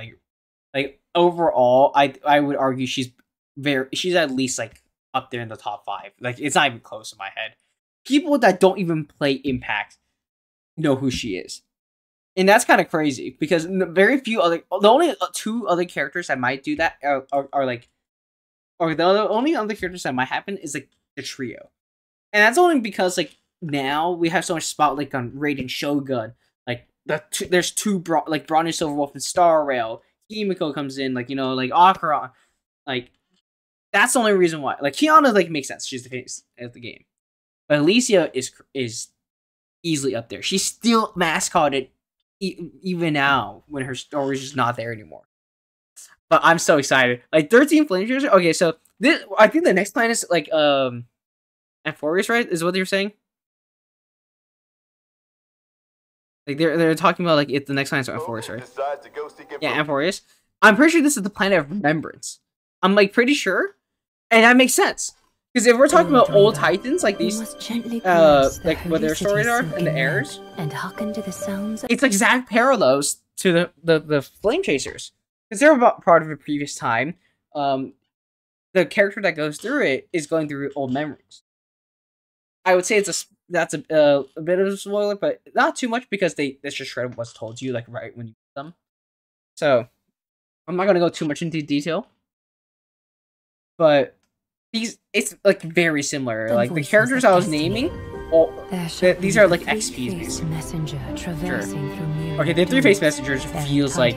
Like overall, I would argue she's at least like up there in the top 5. Like, it's not even close in my head. People that don't even play Impact know who she is. And that's kind of crazy, because very few other, the only 2 other characters that might do that are like, or the only other characters that might happen is like the trio. And that's only because like now we have so much spotlight on Raiden Shogun. Like there's 2 like Bronny Silverwolf and Star Rail. Himiko comes in, like, you know, like Akira. Like, that's the only reason why. Like, Kiana like makes sense. She's the face of the game. But Alicia is easily up there. She's still mascotted even now when her story is just not there anymore. But I'm so excited. Like 13 Flame Chasers. Okay, so this, I think the next plan is like Amphorius, right? Is what you're saying? Like they're talking about like the next plan is Amphorius, right? Yeah, Amphorius. I'm pretty sure this is the planet of remembrance. I'm like pretty sure, and that makes sense. Because if we're talking about old Titans, like these, like what their stories are and the heirs, and hearken to the sounds. It's exact parallels to the Flame Chasers, because they're about part of a previous time. The character that goes through it is going through old memories. I would say that's a bit of a spoiler, but not too much, because that's just shred what's told to you like right when you get them. So I'm not gonna go too much into detail, but it's like very similar. Like the characters I was naming, these are like XPs basically. Sure. Okay, the 3-faced messengers feels like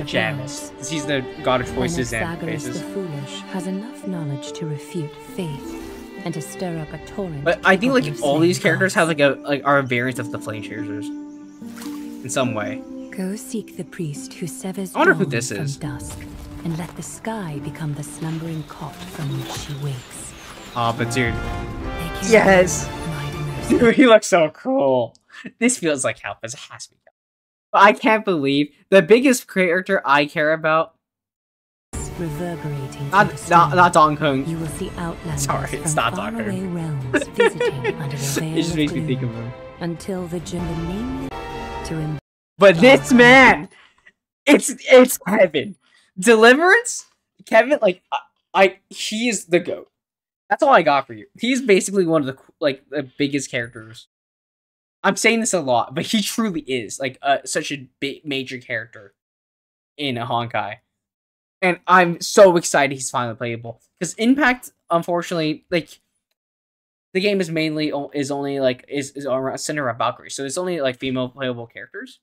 Janus. He's the god of choices and faces. The foolish has enough knowledge to refute faith and to stir up a torrent. But I think like all these characters have are a variant of the Flame Chasers in some way. Go seek the priest who severs I wonder who this is. Dusk, and let the sky become the slumbering cot from which she wakes. Oh, but dude, yes, dude, he looks so cool. This feels like help, as it has to be. But I can't believe the biggest character I care about. Reverberating not Dong Kong. You will see outlanders Sorry, it's not Dong Kong. Realms visiting under the veil it just makes me think of him. Until the name to. But this man, it's Kevin. Deliverance, Kevin. Like he is the GOAT. That's all I got for you. He's basically one of the biggest characters. I'm saying this a lot, but he truly is like such a big major character in a Honkai. And I'm so excited he's finally playable. Because Impact, unfortunately, like the game is mainly is centered around Valkyrie, so it's only like female playable characters,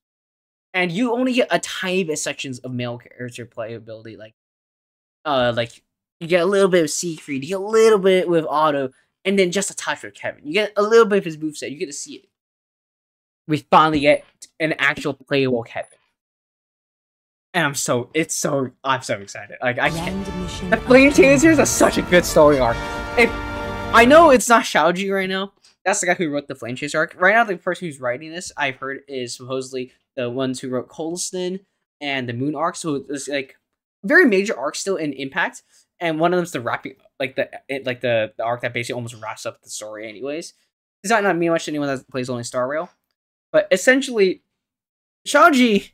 and you only get a tiny bit sections of male character playability. Like you get a little bit of Siegfried, you get a little bit with Otto, and then just a touch with Kevin. You get a little bit of his moveset. You get to see it. We finally get an actual playable Kevin. And I'm so excited. Like I can't. The Flame Chasers are such a good story arc. I know it's not Shaoji right now. That's the guy who wrote the Flame Chaser arc. Right now, the person who's writing this, I've heard, is supposedly the ones who wrote Colston and the Moon arc. So it's like very major arc still in Impact, and one of them's the wrapping, the arc that basically almost wraps up the story. Anyways, does that not mean much to anyone that plays only Star Rail? But essentially, Shanji,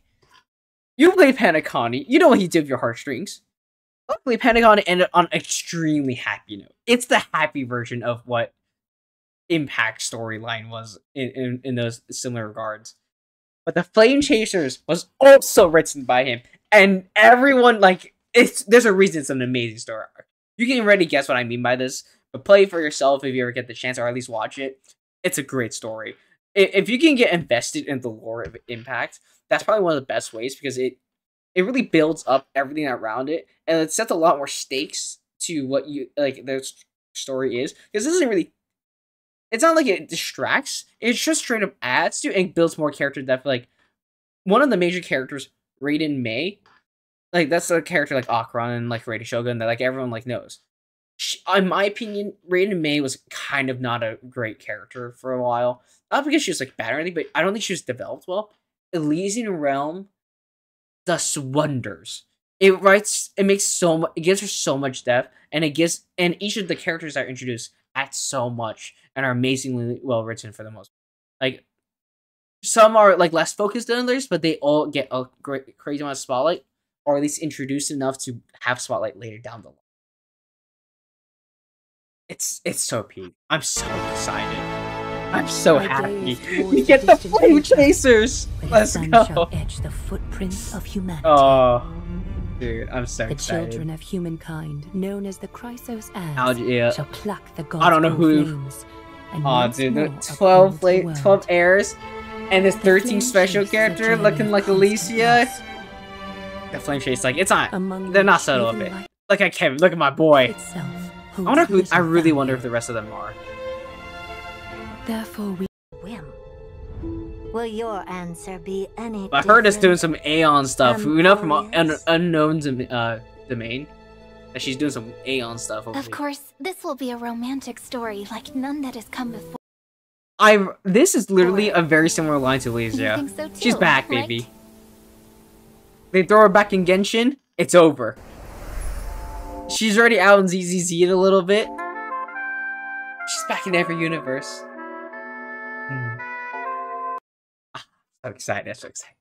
you play Panacani. You know what he did with your heartstrings. Luckily, Panacani ended on an extremely happy note. It's the happy version of what Impact storyline was in those similar regards. But the Flame Chasers was also written by him, and everyone there's a reason it's an amazing story arc. You can already guess what I mean by this, but play it for yourself if you ever get the chance, or at least watch it. It's a great story. If you can get invested in the lore of Impact, that's probably one of the best ways, because it really builds up everything around it, and it sets a lot more stakes to what you the story is. Because this isn't really, it's not like it distracts. It's just straight up adds to and builds more character depth. Like, one of the major characters, Raiden Mei, that's a character like Akron and Raiden Shogun that everyone knows. In my opinion, Raiden Mei was kind of not a great character for a while. Not because she was bad or anything, but I don't think she was developed well. Elysian Realm does wonders. It gives her so much depth, and each of the characters that are introduced add so much and are amazingly well written for the most part. Some are less focused than others, but they all get a crazy amount of spotlight, or at least introduced enough to have spotlight later down the line. It's so peak. I'm so excited. I'm so happy. We get the Flame Chasers. Let's go. Etch the footprints of humanity. Oh, dude, I'm so excited. The children of humankind, known as the Chrysos heirs, shall pluck the gods. I don't know who. Oh, dude, the 12 heirs, and this 13 special character looking like Alicia. The Flame Chase, it's not. They're not subtle of it. Look at Kevin. Look at my boy. I really wonder if the rest of them are. Therefore, whim. Will your answer be any? I heard us doing some Aeon stuff. We know from Unknown's domain that she's doing some Aeon stuff. Of course, this will be a romantic story like none that has come before. This is literally a very similar line to Alicia. So too, she's back, right? baby. They throw her back in Genshin. It's over. She's already out in ZZZ a little bit. She's back in every universe. So excited, so excited.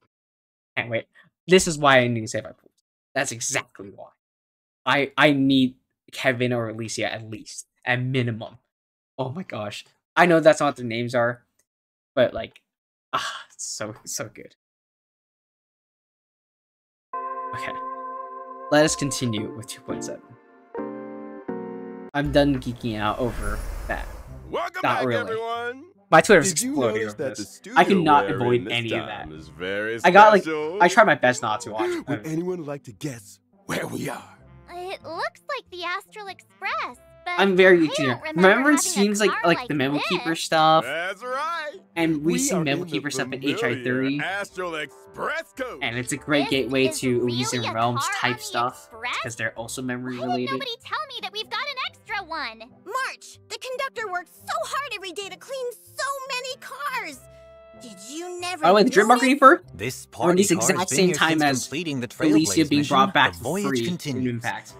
Can't wait. This is why I need to save my pools. That's exactly why. I need Kevin or Alicia at least. At minimum. Oh my gosh. I know that's not what their names are. But it's so good. Okay. Let us continue with 2.7. I'm done geeking out over that. Welcome not back, really. Everyone. My Twitter's exploding over this. I cannot avoid any of that. I tried my best not to watch. Would anyone like to guess where we are? It looks like the Astral Express, but I'm very curious. Remember in scenes like the Memo Keeper stuff? That's right. And we see Memo Keeper stuff in HI3. Astral Express code. And it's a great gateway to Elysian Realms type stuff, because they're also memory related. Nobody tell me that we've got an extra one. March, the conductor works so hard every day to clean so many cars. Did you never? By the way, the Dreadmark Reaper. This or the exact same time as Alicia being brought back for free in Impact.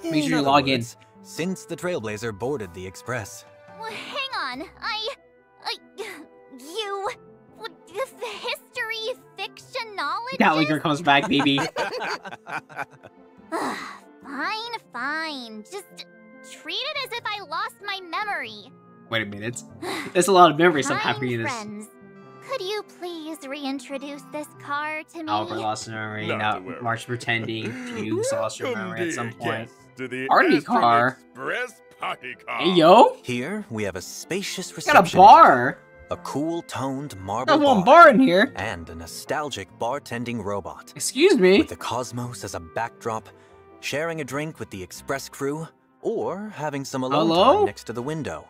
Make sure you log in. Since the Trailblazer boarded the Express. Well, hang on, the history, fiction, knowledge. Gatlinger comes back, baby. Fine. Just treat it as if I lost my memory. Wait a minute. There's a lot of memory stuff happening in this. Friends, could you please reintroduce this car to me? Albert lost her memory. Now March pretending Fuchs lost her memory at some point. The Party car. Party car. Hey yo. Here we have a spacious reception. Got a bar. A cool-toned marble got one bar in here. And a nostalgic bartending robot. Excuse me. With the cosmos as a backdrop, sharing a drink with the express crew, or having some alone time next to the window,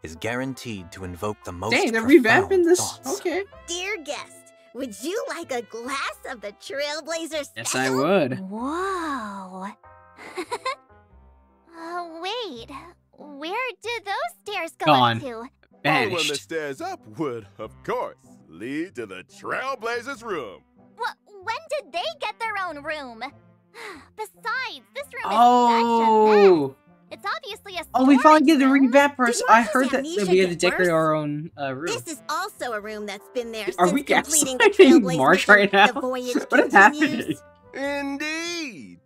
is guaranteed to invoke the most Dang, they're revamping this. Thoughts. Okay. Dear guest, would you like a glass of the Trailblazer special? Yes, I would. Whoa. Wait. Where did those stairs go up to? Vanished. Following the stairs up would, of course, lead to the Trailblazer's room. When did they get their own room? Besides, this room is such a mess. It's obviously a Oh, we finally get to storage room. revamp our. Did I Marsh's heard that amnesia we had to get decorate worse? our own room. This is also a room that's been there Are since we completing the gaslighting Trailblaze Marsh mission. right now? The voyage What is continues. happening? Indeed.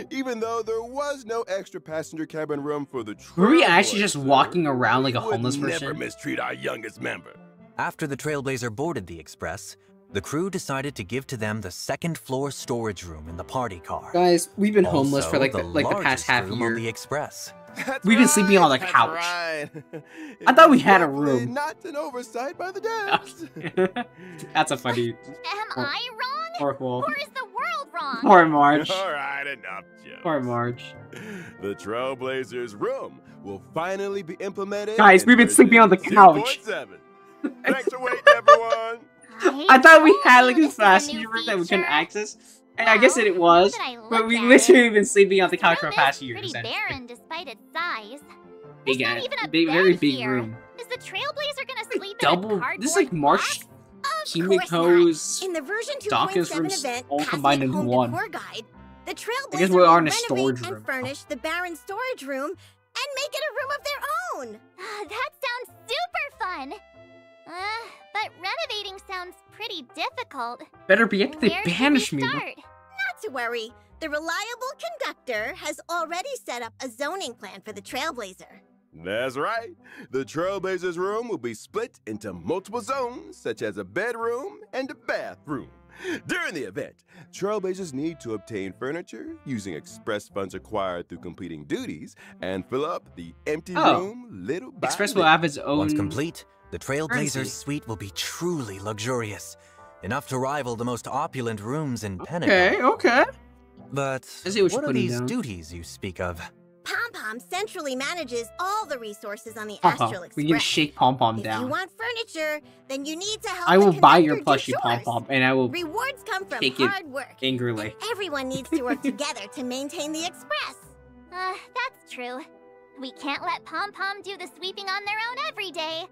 Even though there was no extra passenger cabin room for the Were we actually just Trailblazer, walking around like a we would homeless never person? mistreat our youngest member. After the Trailblazer boarded the Express, the crew decided to give to them the second-floor storage room in the party car. Guys, we've been homeless for Also, like the past largest half room year. on the Express. We've been sleeping on the That's couch. right. I thought we It had a was room. Not an oversight by the devs. That's a funny. Am I wrong? Poor Wolf. Or is the world wrong? Poor March. All right, enough jokes. Poor March. The Trailblazers room will finally be implemented. Guys, in we've been sleeping on the version couch. 2.7. Thanks for waiting, everyone. I thought we had like a this is a passenger new room that we couldn't feature. access, and I guess it was. Now that I But look we at literally it, been sleeping on the this couch for room the past is year. pretty Essentially. barren despite its size. Big, There's not even a big, bed very big here. room. Is the Trailblazer gonna sleep in Double. a cardboard This is like March, box? Of course not. Kimiko's, In the version Dawkins 2.7 rooms event, all Cosmic combined into Home one. Decor Guide, the I guess Trailblazer we will are in a renovate storage room. and furnish the barren storage room and make it a room of their own. That sounds super fun. But renovating sounds pretty difficult. Better be after they Where should banish we me. start? Not to worry. The reliable conductor has already set up a zoning plan for the Trailblazer. That's right. The Trailblazers room will be split into multiple zones, such as a bedroom and a bathroom. During the event, Trailblazers need to obtain furniture using express funds acquired through completing duties and fill up the empty room little by Express will little. have its own. Once complete, the currency. Trailblazer's suite will be truly luxurious, enough to rival the most opulent rooms in Pentagon. Okay, okay. But I see what you're what are putting these down. duties you speak of? Pom Pom centrally manages all the resources on the Pom Astral Pom. Express. We can shake Pom Pom If you down. want furniture, then you need to help I will the buy your conductor do plushie Pom chores. Pom, and I will Rewards come from take it hard work. angrily. Everyone needs to work together to maintain the Express. That's true. We can't let Pom Pom do the sweeping on their own every day.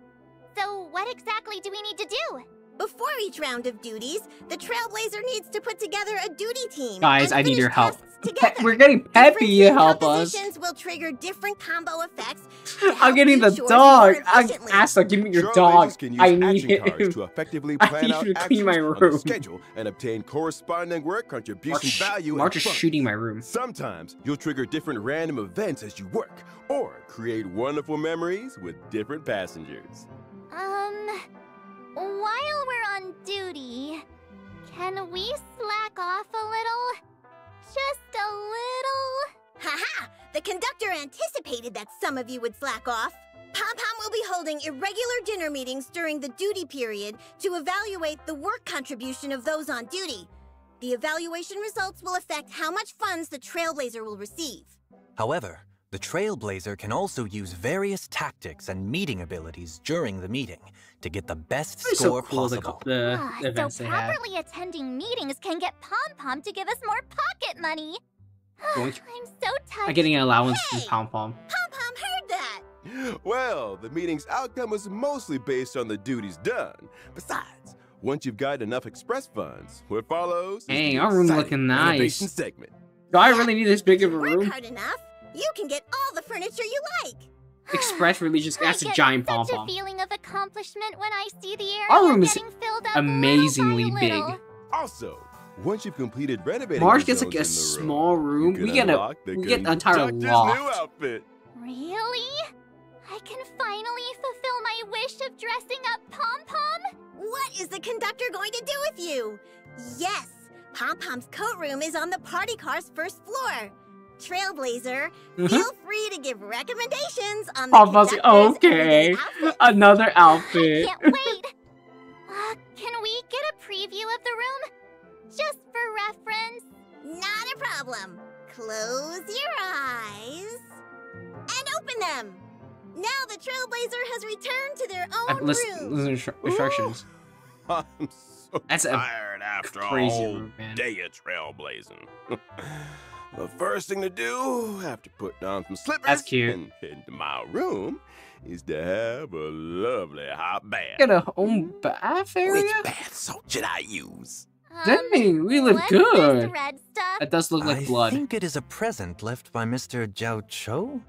So what exactly do we need to do? Before each round of duties, the Trailblazer needs to put together a duty team. Guys, and I need finish your help. tasks together. We're getting Peppy to Different help us. compositions will trigger different combo effects. I'm getting the dog. Asta, give me your dog. Trailblazers can use I need action cards him. to effectively I plan need out you to clean my actions on the room. schedule and obtain corresponding work contribution value. March and is funds. shooting my room. Sometimes you'll trigger different random events as you work, or create wonderful memories with different passengers. While we're on duty, can we slack off a little? Just a little? Haha! The conductor anticipated that some of you would slack off. Pom Pom will be holding irregular dinner meetings during the duty period to evaluate the work contribution of those on duty. The evaluation results will affect how much funds the Trailblazer will receive. However, the Trailblazer can also use various tactics and meeting abilities during the meeting to get the best It's so score cool, possible. the So events they have. properly attending meetings can get Pom Pom to give us more pocket money. Yoink. I'm so touched. I'm getting an allowance from Hey! Pom Pom. Pom Pom heard that! Well, the meeting's outcome was mostly based on the duties done. Besides, once you've got enough express funds, what follows is Dang, the our room exciting looking nice. renovation segment. Do I really need this big of a Work room? hard enough, you can get all the furniture you like. Express really just I that's a get giant Pom such Pom. a feeling of accomplishment when I see the area Our room is getting filled up amazingly little by big. little. Also, once you've completed renovating Marge the gets like zones a in the small room. you We can get unlock the an entire conductor's new loft. outfit. Really? I can finally fulfill my wish of dressing up Pom Pom? What is the conductor going to do with you? Yes, Pom Pom's coat room is on the party car's first floor. Trailblazer, feel free to give recommendations on the Pom Pom's like, conductor's okay, everyday outfits. another outfit. Can't wait. Can we get a preview of the room? Just for reference. Not a problem. Close your eyes and open them. Now the Trailblazer has returned to their own room. Listen instructions. I'm so That's a tired after a crazy whole room, man. day of trailblazing. The first thing to do after putting on some slippers That's cute. and heading to my room is to have a lovely hot bath. Get a home bath area? Which bath salt should I use? Dang, we look good. That does look like blood. I think it is a present left by Mr. Jiao Cho.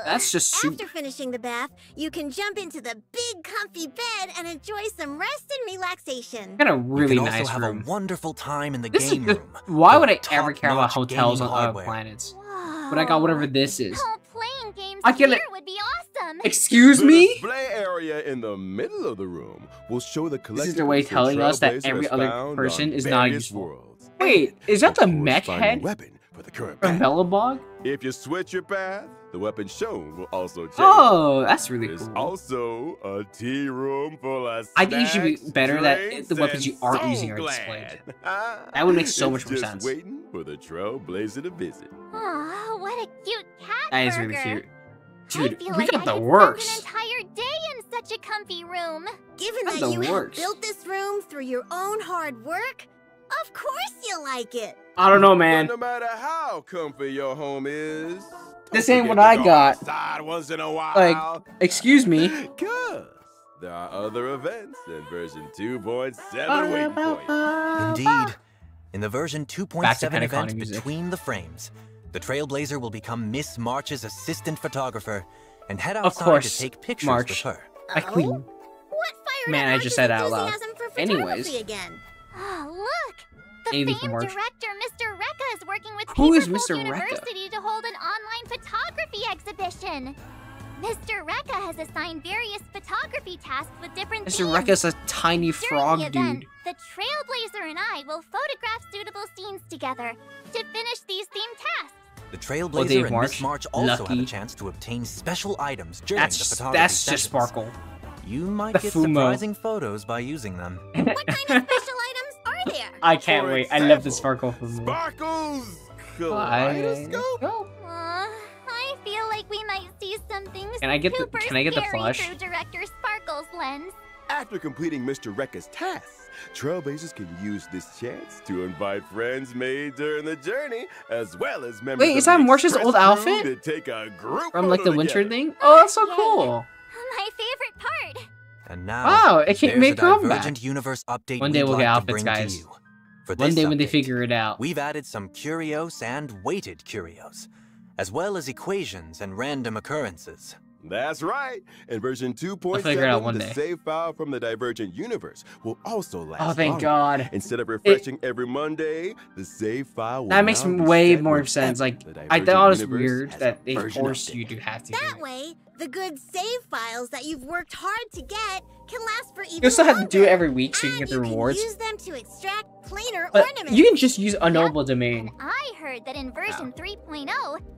That's just soup. After finishing the bath, you can jump into the big comfy bed and enjoy some rest and relaxation. Got a really you can nice also room. have a wonderful time in the This game is room. Why would I ever care about hotels on other planets? Whoa. But I got whatever this is. Oh, playing games I get here it. would be awesome. Excuse The me? display area in the middle of the room will show the collectibles. This is the way telling us that Trailblazer every has other found person on is not various useful. worlds. Wait, is that the Of course, mech find a head weapon for the current from battle. Bellabog? If you switch your path, the weapon shown will also change. Oh, that's really There's cool. also a tea room full of I think it should be snacks, better that drinks, the weapons you and aren't so using are glad. displayed. That would make so much more It's sense. just waiting for the Trailblazer to visit. Oh, what a cute cat That is burger. really cute. I Dude, feel we like got I the could works. spend an entire day in such a comfy room. Given Got that the you have works. built this room through your own hard work, of course you like it. I don't know, man. But no matter how comfy your home is, This don't ain't what forget I to go got. outside once in a while. Like, excuse me. Cause there are other events in version 2.7 waiting for you. Indeed. In the version Back to 2.7 Penacony event music. Between the Frames, the Trailblazer will become Miss March's assistant photographer and head Of outside course, to take pictures March. with her. I queen. What fired Man, up I March's just said that out loud. enthusiasm for Anyways. photography again? Oh, look! The Anything for famed March. director, Mr. Rekka, is working with Who is Paperfolk Mr. Rekka? University to hold an online photography exhibition. Mr. Rekka has assigned various photography tasks with different Mr. themes. Rekka's a tiny During frog the event, dude. the Trailblazer and I will photograph suitable scenes together to finish these themed tasks. The Dave Trailblazer and March, Miss March also have lucky. a chance to obtain special items during That's the just, photography that's sessions. just Sparkle. You might The get Fumo. surprising photos by using them. What kind of special items are there? I can't For wait. I love the example, Sparkle from Sparkle's kaleidoscope. I feel like we might see something Can I get the- super can I get the scary plush? through Director Sparkle's lens. After completing Mr. Rekka's tasks, Trailblazers can use this chance to invite friends made during the journey, as well as members Wait, of is that the March's Express old crew outfit? to take a group From like the photo winter together. thing? Oh, that's so Yay. cool. My favorite part. And now, Wow, it can't there's make a a comeback. Divergent Universe update One day we'd we'll like get to outfits, bring guys. to you. For One this day when they update, figure it out. we've added some curios and weighted curios, as well as equations and random occurrences. That's right. In version I'll figure it out 2.7, one the day. save file from the Divergent universe will also last Oh, thank longer. God. Instead of refreshing every Monday, the save file will That makes now be way set more whenever sense. Like, the I Divergent thought it was universe weird has that a they version forced update. you to have to do That it. way, the good save files that you've worked hard to get can last for even You still have to do it longer. every week so you can And get the you rewards. Can use them to extract planar But ornaments. you can just use a noble domain. I heard that in version 3.0,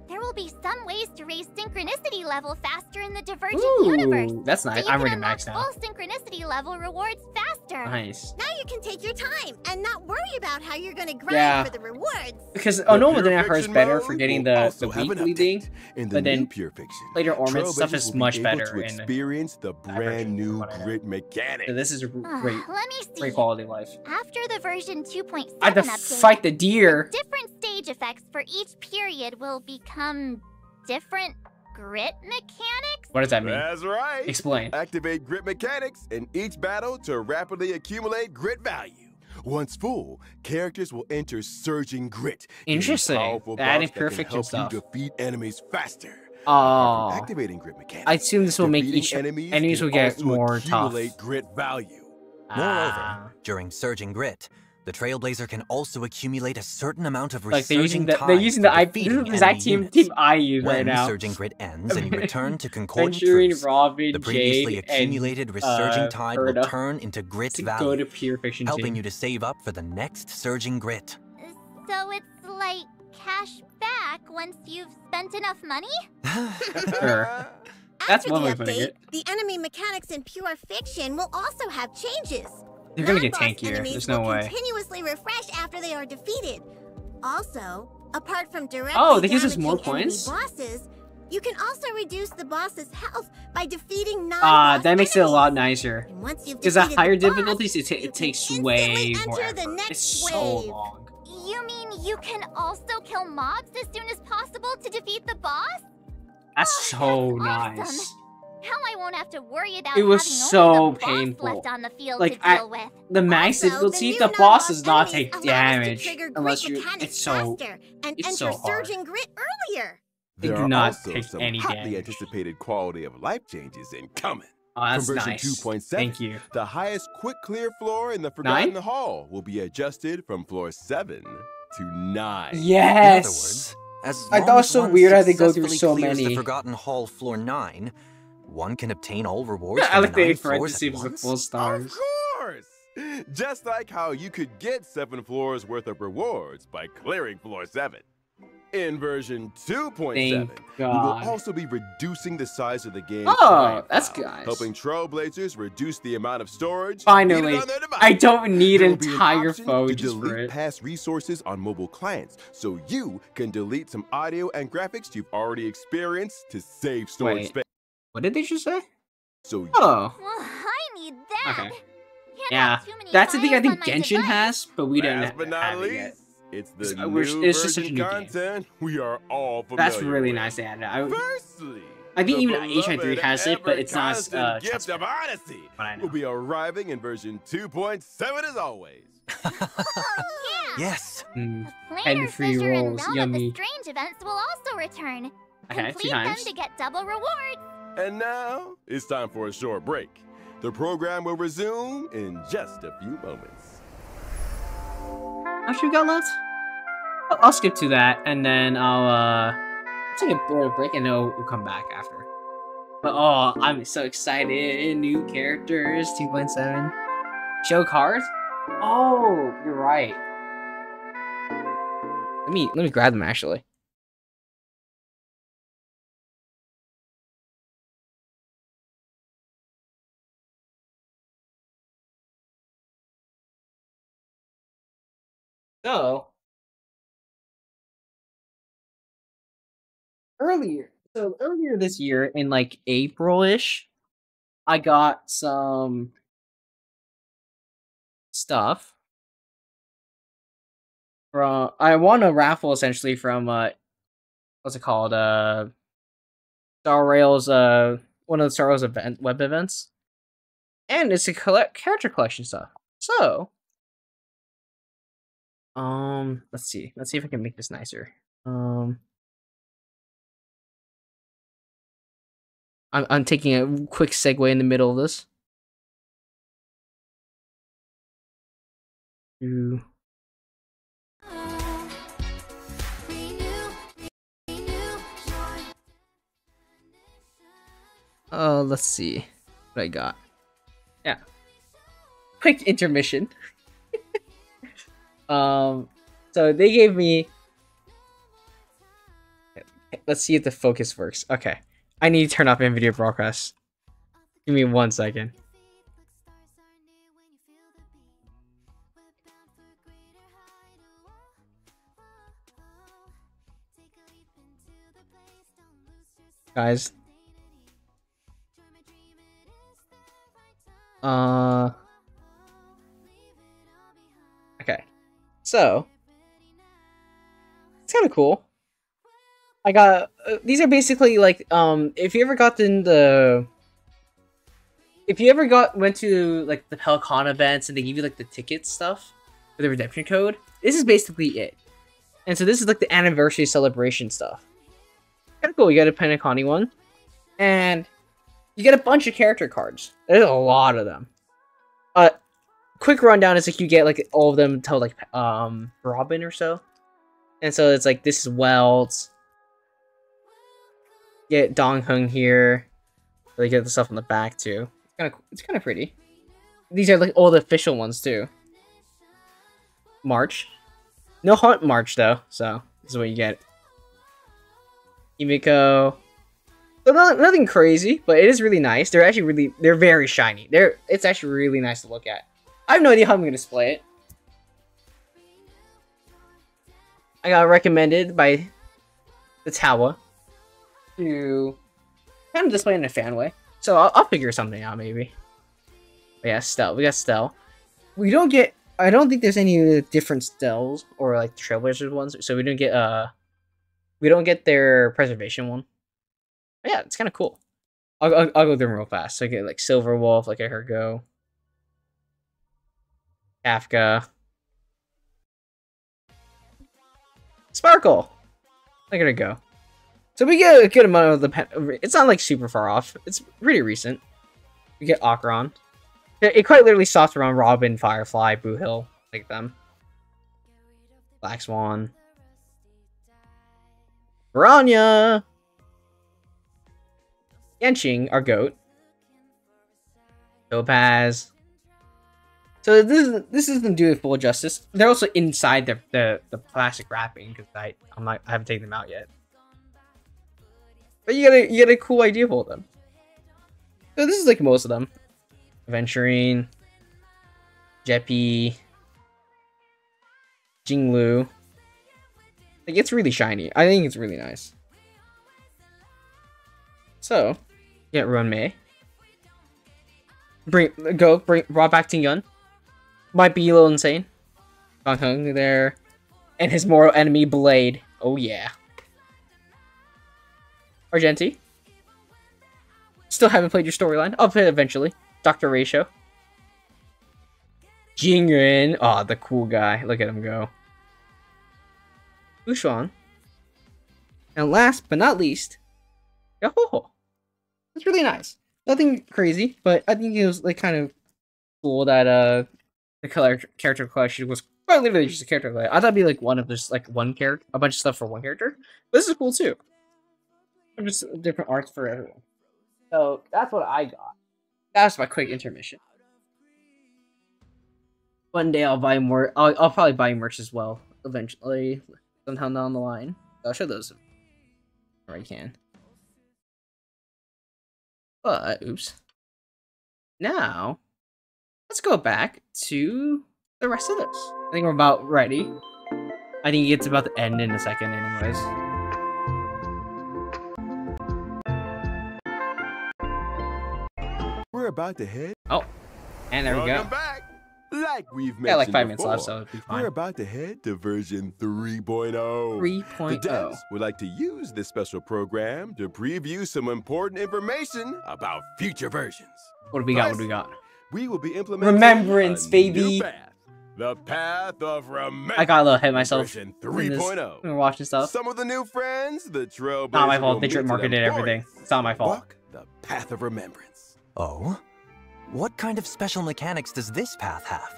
there will be some ways to raise synchronicity level faster in the Divergent universe. Ooh, that's So nice. you I'm can ready unlock maxed out. full synchronicity level rewards faster. Nice. Now you can take your time and not worry about how you're going to grind Yeah. for the rewards. Because The a noble Pure domain at first Fiction better mode for getting will the also have an weekly update. thing. In the but new then Pure Fiction, later ornaments stuff Trailblazers is will be much able better to in experience the brand new whatever. grid mechanic. So this is a great, Let me see. great quality of life. After the version 2.7 I have to update, fight the deer. different stage effects for each period will become different grit mechanics. What does that mean? That's right. Explain. Activate grit mechanics in each battle to rapidly accumulate grit value. Once full, characters will enter surging grit. giving Interesting. powerful Adding buffs that pure can fiction help stuff. you defeat enemies faster. Oh, Apart from activating grit mechanics, I assume this will make defeating each enemies will can get also more tough. accumulate grit value. Moreover, Ah. during Surging Grit, the Trailblazer can also accumulate a certain amount of Like they're using resurging they're time using for the this is defeating the exact enemy units. team I use When right now. Surging Grit ends and you return to Concordant Venturing, Truce, Robin, the previously Jade, accumulated and, Resurging Tide will Herda turn into Grit to value, go to pure fiction helping team. you to save up for the next Surging Grit. So it's like cash back once you've spent enough money? Sure. That's After one the way of putting update, it. the enemy mechanics in Pure Fiction will also have changes. They're gonna get Non-boss tankier. enemies There's no will way. continuously refresh after they are defeated. Also, apart from directly Oh, they gives us more damaging enemy points? bosses, you can also reduce the boss's health by defeating non-boss Ah, that makes it a enemies. lot nicer. And once you've Because at defeated higher the boss, difficulties, you it can takes instantly way enter more the effort. next It's so wave. long. You mean you can also kill mobs as soon as possible to defeat the boss? That's so That's awesome. nice. Now I won't have to worry about It was having so only the boss painful. left on the field Like, to deal with. the max difficulty, the boss does not take damage unless you. It's so. And It's enter so hard. surging grit earlier. They There do are not also take some any hotly damage. anticipated quality of life changes incoming. Oh, that's From version nice. 2.7, Thank you. the highest quick clear floor in the Forgotten 9? Hall will be adjusted from floor 7 to 9. Yes. As I long thought it was as so one weird how they go through successfully so clears many. the Forgotten Hall floor 9, one can obtain all rewards I from like the the 9 floors parentheses at with the once. full stars. Of course! Just like how you could get 7 floors worth of rewards by clearing floor 7. In version 2.7, Thank we will God. also be reducing the size of the game. Oh, client that's file, nice. helping Trailblazers reduce the amount of storage Finally, needed on their device. I don't need There will be an entire option phone to just for delete it. past resources on mobile clients, so you can delete some audio and graphics you've already experienced to save storage Wait. space. What did they just say? So Oh. Well, I need that. Okay. Can't Yeah, have too many that's the thing I files think on my Genshin device. has, but we didn't last but not have it yet. least, it's the It's- new it's just such a version new game. content we are all familiar That's really with. nice to add. Firstly, I think the even HI3 beloved has it, but it's not ever-constant gift transparent. of honesty But I know. will be arriving in version 2.7 as always. Yes. Mm. Planar free Fissure and rolls, Realm yummy. of the Strange events will also return. Okay, 2 Complete them times. to get double rewards. And now, it's time for a short break. The program will resume in just a few moments. How much we got left? I'll skip to that, and then I'll take a bit of break, and then we'll come back after. But oh, I'm so excited! New characters, 2.7. Show cards? Oh, you're right. Let me grab them actually. So earlier this year in like April-ish, I got some stuff from I won a raffle essentially from what's it called? Star Rail's one of the Star Rail's web events. And it's a character collection stuff. So let's see if I can make this nicer. I'm taking a quick segue in the middle of this. Ooh. Let's see what I got. Yeah. Quick intermission. So they gave me. Let's see if the focus works. Okay. I need to turn off NVIDIA broadcast. Give me 1 second. Guys. Okay. So it's kind of cool. I got these are basically like if you ever went to like the Pelican events and they give you like the ticket stuff for the redemption code, this is basically it. And so this is like the anniversary celebration stuff. Kind of cool. You get a Penacony one, and you get a bunch of character cards. There's a lot of them. Quick rundown is like you get like all of them until like Robin or so, and so it's like this is Welt. Get Dong Hung here. They get the stuff on the back too. It's kind of pretty. These are like all the official ones too. March, no Hunt March though, so this is what you get. Himiko. So nothing crazy, but it is really nice. They're very shiny. It's actually really nice to look at. I have no idea how I'm gonna display it. I got recommended by the Tawa to kind of display in a fan way. So I'll figure something out maybe. But yeah, Stell. We got Stell. We don't get. I don't think there's any different Stells or like Trailblazers ones. So we don't get their preservation one. But yeah, it's kind of cool. I'll go through them real fast. So I get like Silver Wolf, like I heard go. Kafka. Sparkle. Look at it go. So we get a good amount of the... It's not like super far off. It's pretty recent. We get Acheron. It quite literally stops around Robin, Firefly, Boo Hill, like them. Black Swan. Piranha! Yanqing, our goat. Topaz. So this doesn't do it full justice. They're also inside the plastic wrapping because I haven't taken them out yet. But you get a cool idea of all of them. So this is like most of them. Aventurine, Jeppy, Jinglu. Like it's really shiny. I think it's really nice. So, get Ruan Mei. Brought back Ting Yun. Might be a little insane. Gong Hung there. And his mortal enemy, Blade. Oh yeah. Argenti. Still haven't played your storyline. I'll play it eventually. Dr. Ratio. Jingren. Aw, the cool guy. Look at him go. Ushuan. And last but not least, Yahoho. It's really nice. Nothing crazy, but I think it was like kind of cool that the character collection was quite literally just a character collection. I thought it'd be like one of just like one character, a bunch of stuff for one character. But this is cool too. Just different arts for everyone. So that's what I got. That's my quick intermission. One day I'll buy more. I'll probably buy merch as well eventually, sometime down the line. I'll show those where I can. But oops. Now let's go back to the rest of this. I think we're about ready. I think it's about to end in a second, anyways. We're about to head. Oh, and there we go. Back. Like we've mentioned, got like 5 minutes before, left, so it'll be fine. We're about to head to version 3.0. 3.0. The devs would like to use this special program to preview some important information about future versions. What do we got? What do we got? We will be implementing Remembrance, baby. New path, the path of remembrance. I got a little ahead of myself. Version 3.0. We're watching stuff. Some of the new friends, the Trailblazers. Not my fault. They trip marketed everything. It's not my fault. Walk the path of remembrance. Oh? What kind of special mechanics does this path have?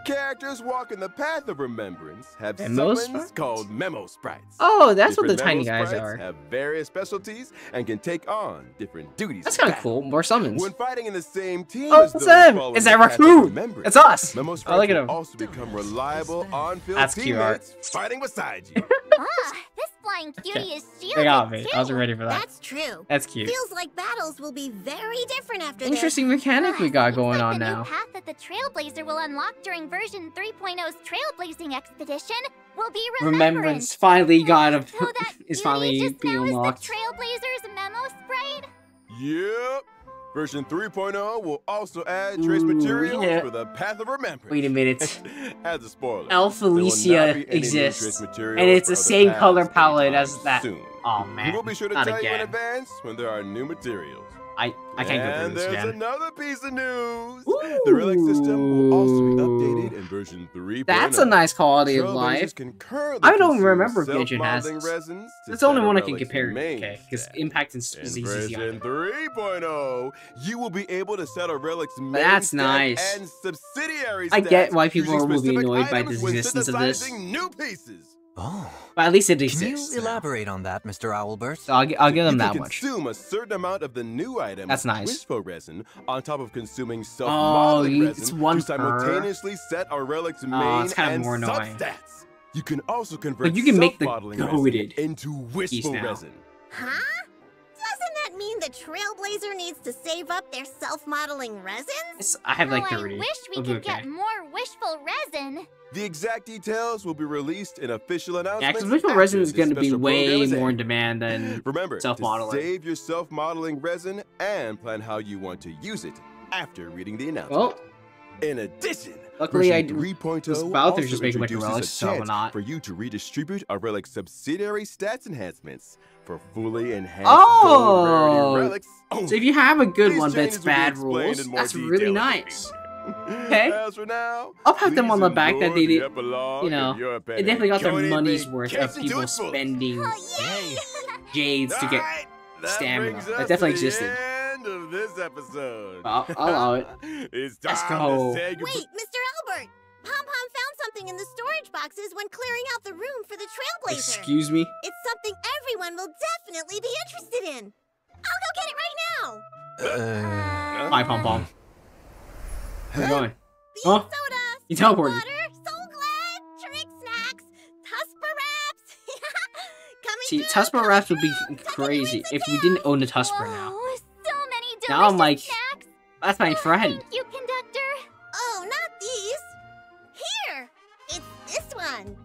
Characters walking the path of remembrance have Memo summons sprites? called memo sprites. Oh, that's what the Different tiny memo guys sprites are. Have various specialties and can take on different duties. That's kind of cool. More summons. When fighting in the same team Oh, as it's those him! following It's the that path of raccoon! remembrance, It's us! Memo Oh, sprites look at will him. also become reliable on-field That's cute art. teammates fighting beside you. This flying cutie is shielded They got me. too. I wasn't ready for that. That's true. That's cute. Feels like battles will be very different after Interesting this. mechanic we got going Like on the now. new path that the Trailblazer will unlock during version 3.0's Trailblazing Expedition will be Remembrance finally got a. So that is beauty finally just being now unlocked. is the Trailblazer's memo sprite? Yep. Version 3.0 will also add Ooh, trace materials yeah. for the path of remembrance. Wait a minute. As a spoiler, Elf there will not Alicia be any new exists, trace materials and it's the for same paths color palette anytime as that. soon. Oh man, We will be sure to not tell you in again. advance when there are new materials. I can't go And through this there's again. another piece of news. The relic system will also be updated in version 3.0. That's a nice quality of Trailblazers life. can currently I don't consume remember if Genshin has self-modeling this. resins to That's the only set a one I can relic's compare. main Okay, because stat. Impact and In ZZZ. version 3.0, you will be able to set a relic's main That's stat nice. and subsidiary I get stats why people using will be specific annoyed by the items when existence of this. synthesizing new pieces. Oh. But at least it Can exists. you elaborate on that, Mr. Owlbert? So I'll give them You that can much. consume a certain amount of the new item. That's nice. Wishful resin on top of consuming self-modeling resin it's one to simultaneously set a relic's main it's kind of and more annoying. substats. You can also convert But you can make the self-modeling goated resin into wishful now. resin. Huh? Doesn't that mean the Trailblazer needs to save up their self-modeling resins? I have like Oh, 30. I wish we It'll be could get more wishful resin. The exact details will be released in official Yeah, announcements. because visual after resin is this going to be special program way is more in aired. demand than Remember to self-modeling. save your self-modeling resin and plan how you want to use it after reading the announcement. Well, In addition, luckily I version 3.0 was about to also just make a bunch of introduces relics, a so I'm chance not. for you to redistribute a relic subsidiary stats enhancants for fully enhanced gold rarity relics. So if you have a good These one that's changes will be bad explained rules, in more that's detail really in the nice. Okay, As for now, I'll pat them on the back that they did. epilogue You know, of your it definitely got their Panaconia money's worth of vacation to people its fullest. spending jades to get That stamina. brings That us definitely to the existed. End of this episode. I'll allow it. It's Let's time go. to say goodbye. Wait, Mr. Albert! Pom Pom found something in the storage boxes when clearing out the room for the Trailblazer. Excuse me? It's something everyone will definitely be interested in. I'll go get it right now. Bye, Pom Pom. Where are you going? Bean Huh? soda, You teleported. water, Soul Glad, trick snacks, Tusper wraps. Coming See, through, Tusper coming wraps would be through. crazy if we didn't own a Tusper now. Whoa, so many delicious Now I'm like, snacks. that's my friend. Thank you, conductor. Oh, not these. Here, it's this one.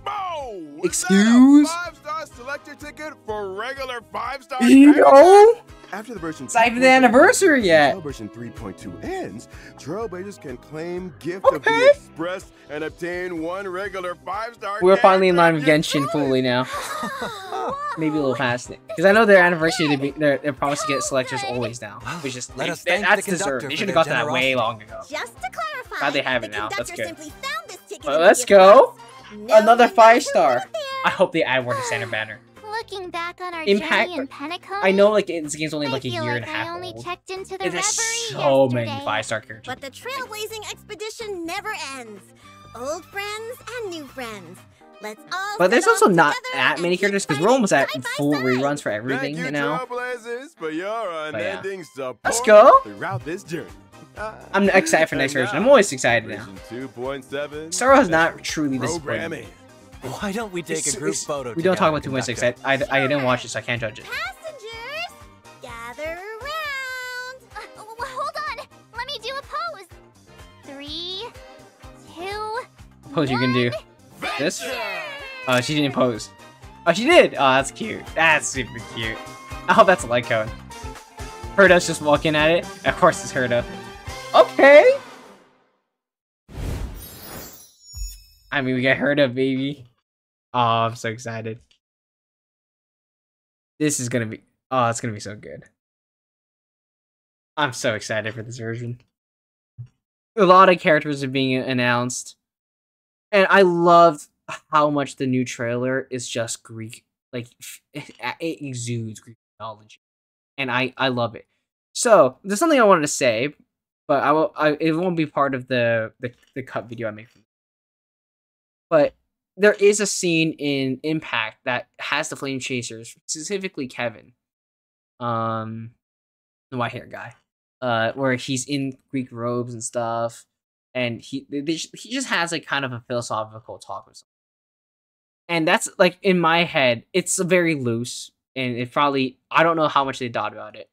Oh, Excuse? 5-star selector ticket for regular 5-star. Yo! After the version It's not even the anniversary yet. Until version 3.2 ends, Trailblazers can claim gift of Okay. the Express and obtain 1 regular 5-star. We're finally in line with Genshin fully now. Maybe a little past it. Because I know their anniversary, they're promised to get selectors always now. Which is, Let us they- thank that's the deserved. conductor They for should have their got that way generosity. long ago. Just to clarify, Glad they have it the now. That's conductor good. simply found this ticket Well, in the let's gift go. box. No Another one knows 5-star. who put it there. I hope they add more to Standard Banner. Looking back on our Impact- journey in Pentecost, I know like this game's only like a I feel year like and a half I only old. checked into the There's reverie so yesterday. many 5-star characters. But the trailblazing expedition never ends. Old friends and new friends. Let's all But there's set also off not together that and many keep characters because we're fighting almost at side by full side. reruns for everything, Thank you, you know? Trailblazers, for your unending support Let's go. throughout this journey. I'm excited for next version. I'm always excited now. Version 2.7. Star Wars is not truly disappointing. Programming. Why don't we take a group photo We don't talk together, about 2.6. conductor? I didn't watch it, so I can't judge it. Passengers, gather around. Hold on. Let me do a pose. 3, 2, Pose you can do. This? Oh, she didn't pose. Oh, she did! Oh, that's cute. That's super cute. I hope that's a light cone. Herda's just walking at it. Of course it's Herda. Okay! I mean, we got Herda, baby. Oh, I'm so excited. This is gonna be... Oh, it's gonna be so good. I'm so excited for this version. A lot of characters are being announced. And I loved how much the new trailer is just Greek. Like, it exudes Greek mythology. And I love it. So, there's something I wanted to say, but it won't be part of the cut video I make. But there is a scene in Impact that has the Flame Chasers, specifically Kevin, the white hair guy, where he's in Greek robes and stuff, and he just has like kind of a philosophical talk with someone. And that's like in my head, it's very loose, and it probably I don't know how much they thought about it,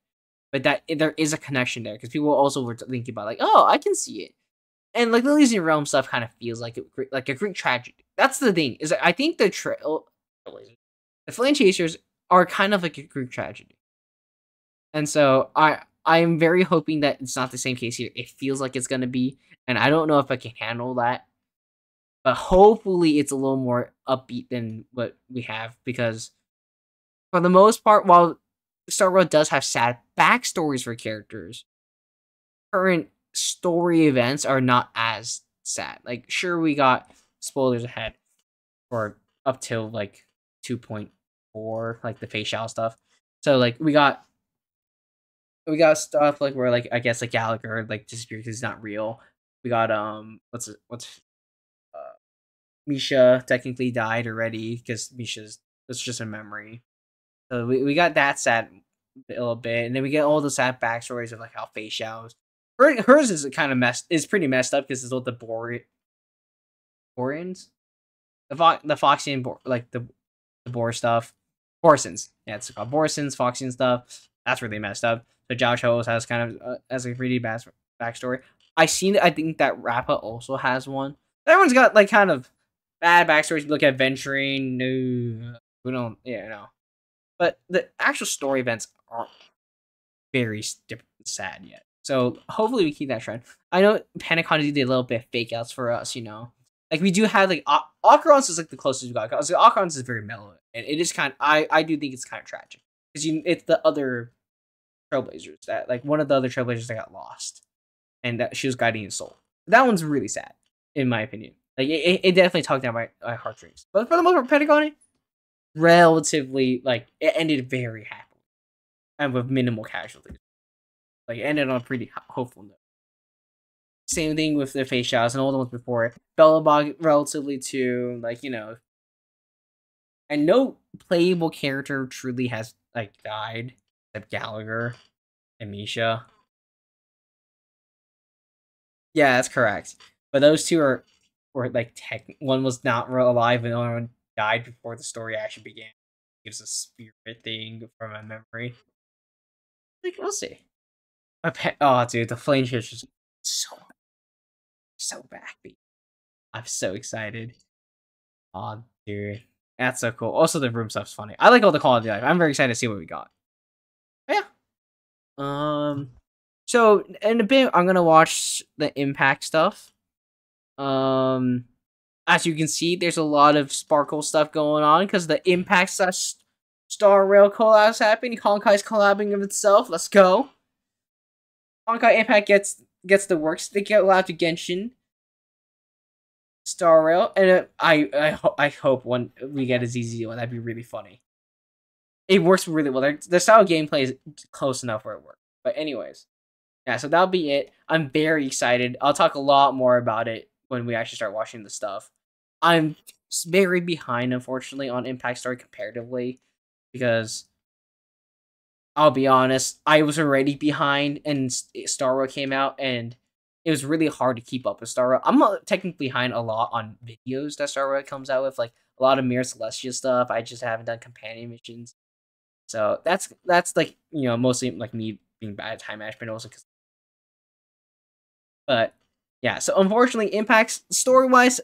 but that there is a connection there because people also were thinking about like, oh, I can see it. And like the Elysian Realm stuff kind of feels like a Greek tragedy. That's the thing is I think the Flame Chasers are kind of like a Greek tragedy, and so I am very hoping that it's not the same case here. It feels like it's gonna be, and I don't know if I can handle that, but hopefully it's a little more upbeat than what we have because for the most part, while Star Wars does have sad backstories for characters, current story events are not as sad. Like, sure, we got spoilers ahead for up till like 2.4, like the facial stuff. So like we got stuff like where like I guess like Gallagher like disappeared because he's not real. We got Misha technically died already because it's just a memory. So we got that sad a little bit, and then we get all the sad backstories of like how Fei Xiao's hers is kind of pretty messed up because it's all the Boreans, the Foxian like the Boar stuff, Borsons, yeah, it's called Borsons, Foxian stuff. That's really messed up. So Zhao Cho has kind of as a 3D backstory. I think that Rappa also has one. Everyone's got like kind of bad backstories. Look at Venturing. No, we don't. Yeah, no. But the actual story events aren't very sad yet. So hopefully we keep that trend. I know Panacon did a little bit of fake outs for us, you know. Like we do have like Ocarons is like the closest we got. Ocarons is very mellow, and it is kind of I do think it's kind of tragic because it's the other Trailblazers that like one of the other Trailblazers that got lost, and that she was guiding his soul. That one's really sad, in my opinion. Like it definitely tugged down my heartstrings. But for the most part, Patagonia, relatively like it ended very happily and with minimal casualties. Like it ended on a pretty hopeful note. Same thing with the face shots and all the ones before it. Bellabog relatively too, like, you know. And no playable character truly has like died except Gallagher and Misha. Yeah, that's correct. But those two were like one was not alive and the other one died before the story actually began. It was a spirit thing from my memory. Like, we'll see. Oh, dude, the flame shift is so backbeat. I'm so excited. Oh, dude. That's so cool. Also, the room stuff's funny. I like all the quality of life. I'm very excited to see what we got. But yeah. So, in a bit, I'm gonna watch the Impact stuff. As you can see, there's a lot of Sparkle stuff going on, because the Impact Star Rail collab's happening. Honkai's collabing with itself. Let's go. Honkai Impact gets the works. They get allowed to Genshin Star Rail, and I hope when we get a ZZ one, that'd be really funny. It works really well. The style of gameplay is close enough where it works. But anyways, yeah, so that'll be it. I'm very excited. I'll talk a lot more about it when we actually start watching the stuff. I'm very behind, unfortunately, on Impact Story comparatively, because I'll be honest, I was already behind, and Star Rail came out, and it was really hard to keep up with Star Rail. I'm technically behind a lot on videos that Star Rail comes out with, like a lot of Mirror Celestia stuff. I just haven't done companion missions, so that's like, you know, mostly like me being bad at time management, also because. But yeah, so unfortunately, Impact's story wise,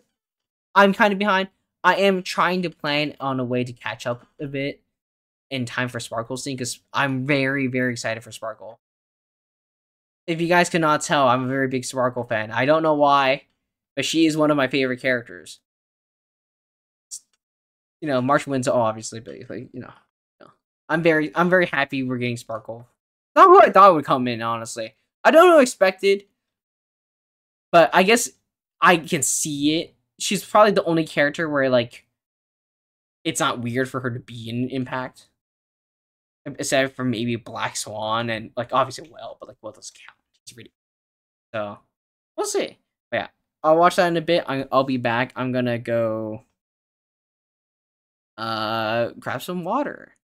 I'm kind of behind. I am trying to plan on a way to catch up a bit in time for Sparkle's thing, because I'm very, very excited for Sparkle. If you guys cannot tell, I'm a very big Sparkle fan. I don't know why, but she is one of my favorite characters. You know, March wins obviously, but like, you know, I'm very happy we're getting Sparkle. Not who I thought would come in, honestly. I don't know what I expected, but I guess I can see it. She's probably the only character where like it's not weird for her to be in Impact. Except for maybe Black Swan and like obviously but like what does count? It's really so we'll see. But yeah, I'll watch that in a bit. I'll be back. I'm gonna go grab some water.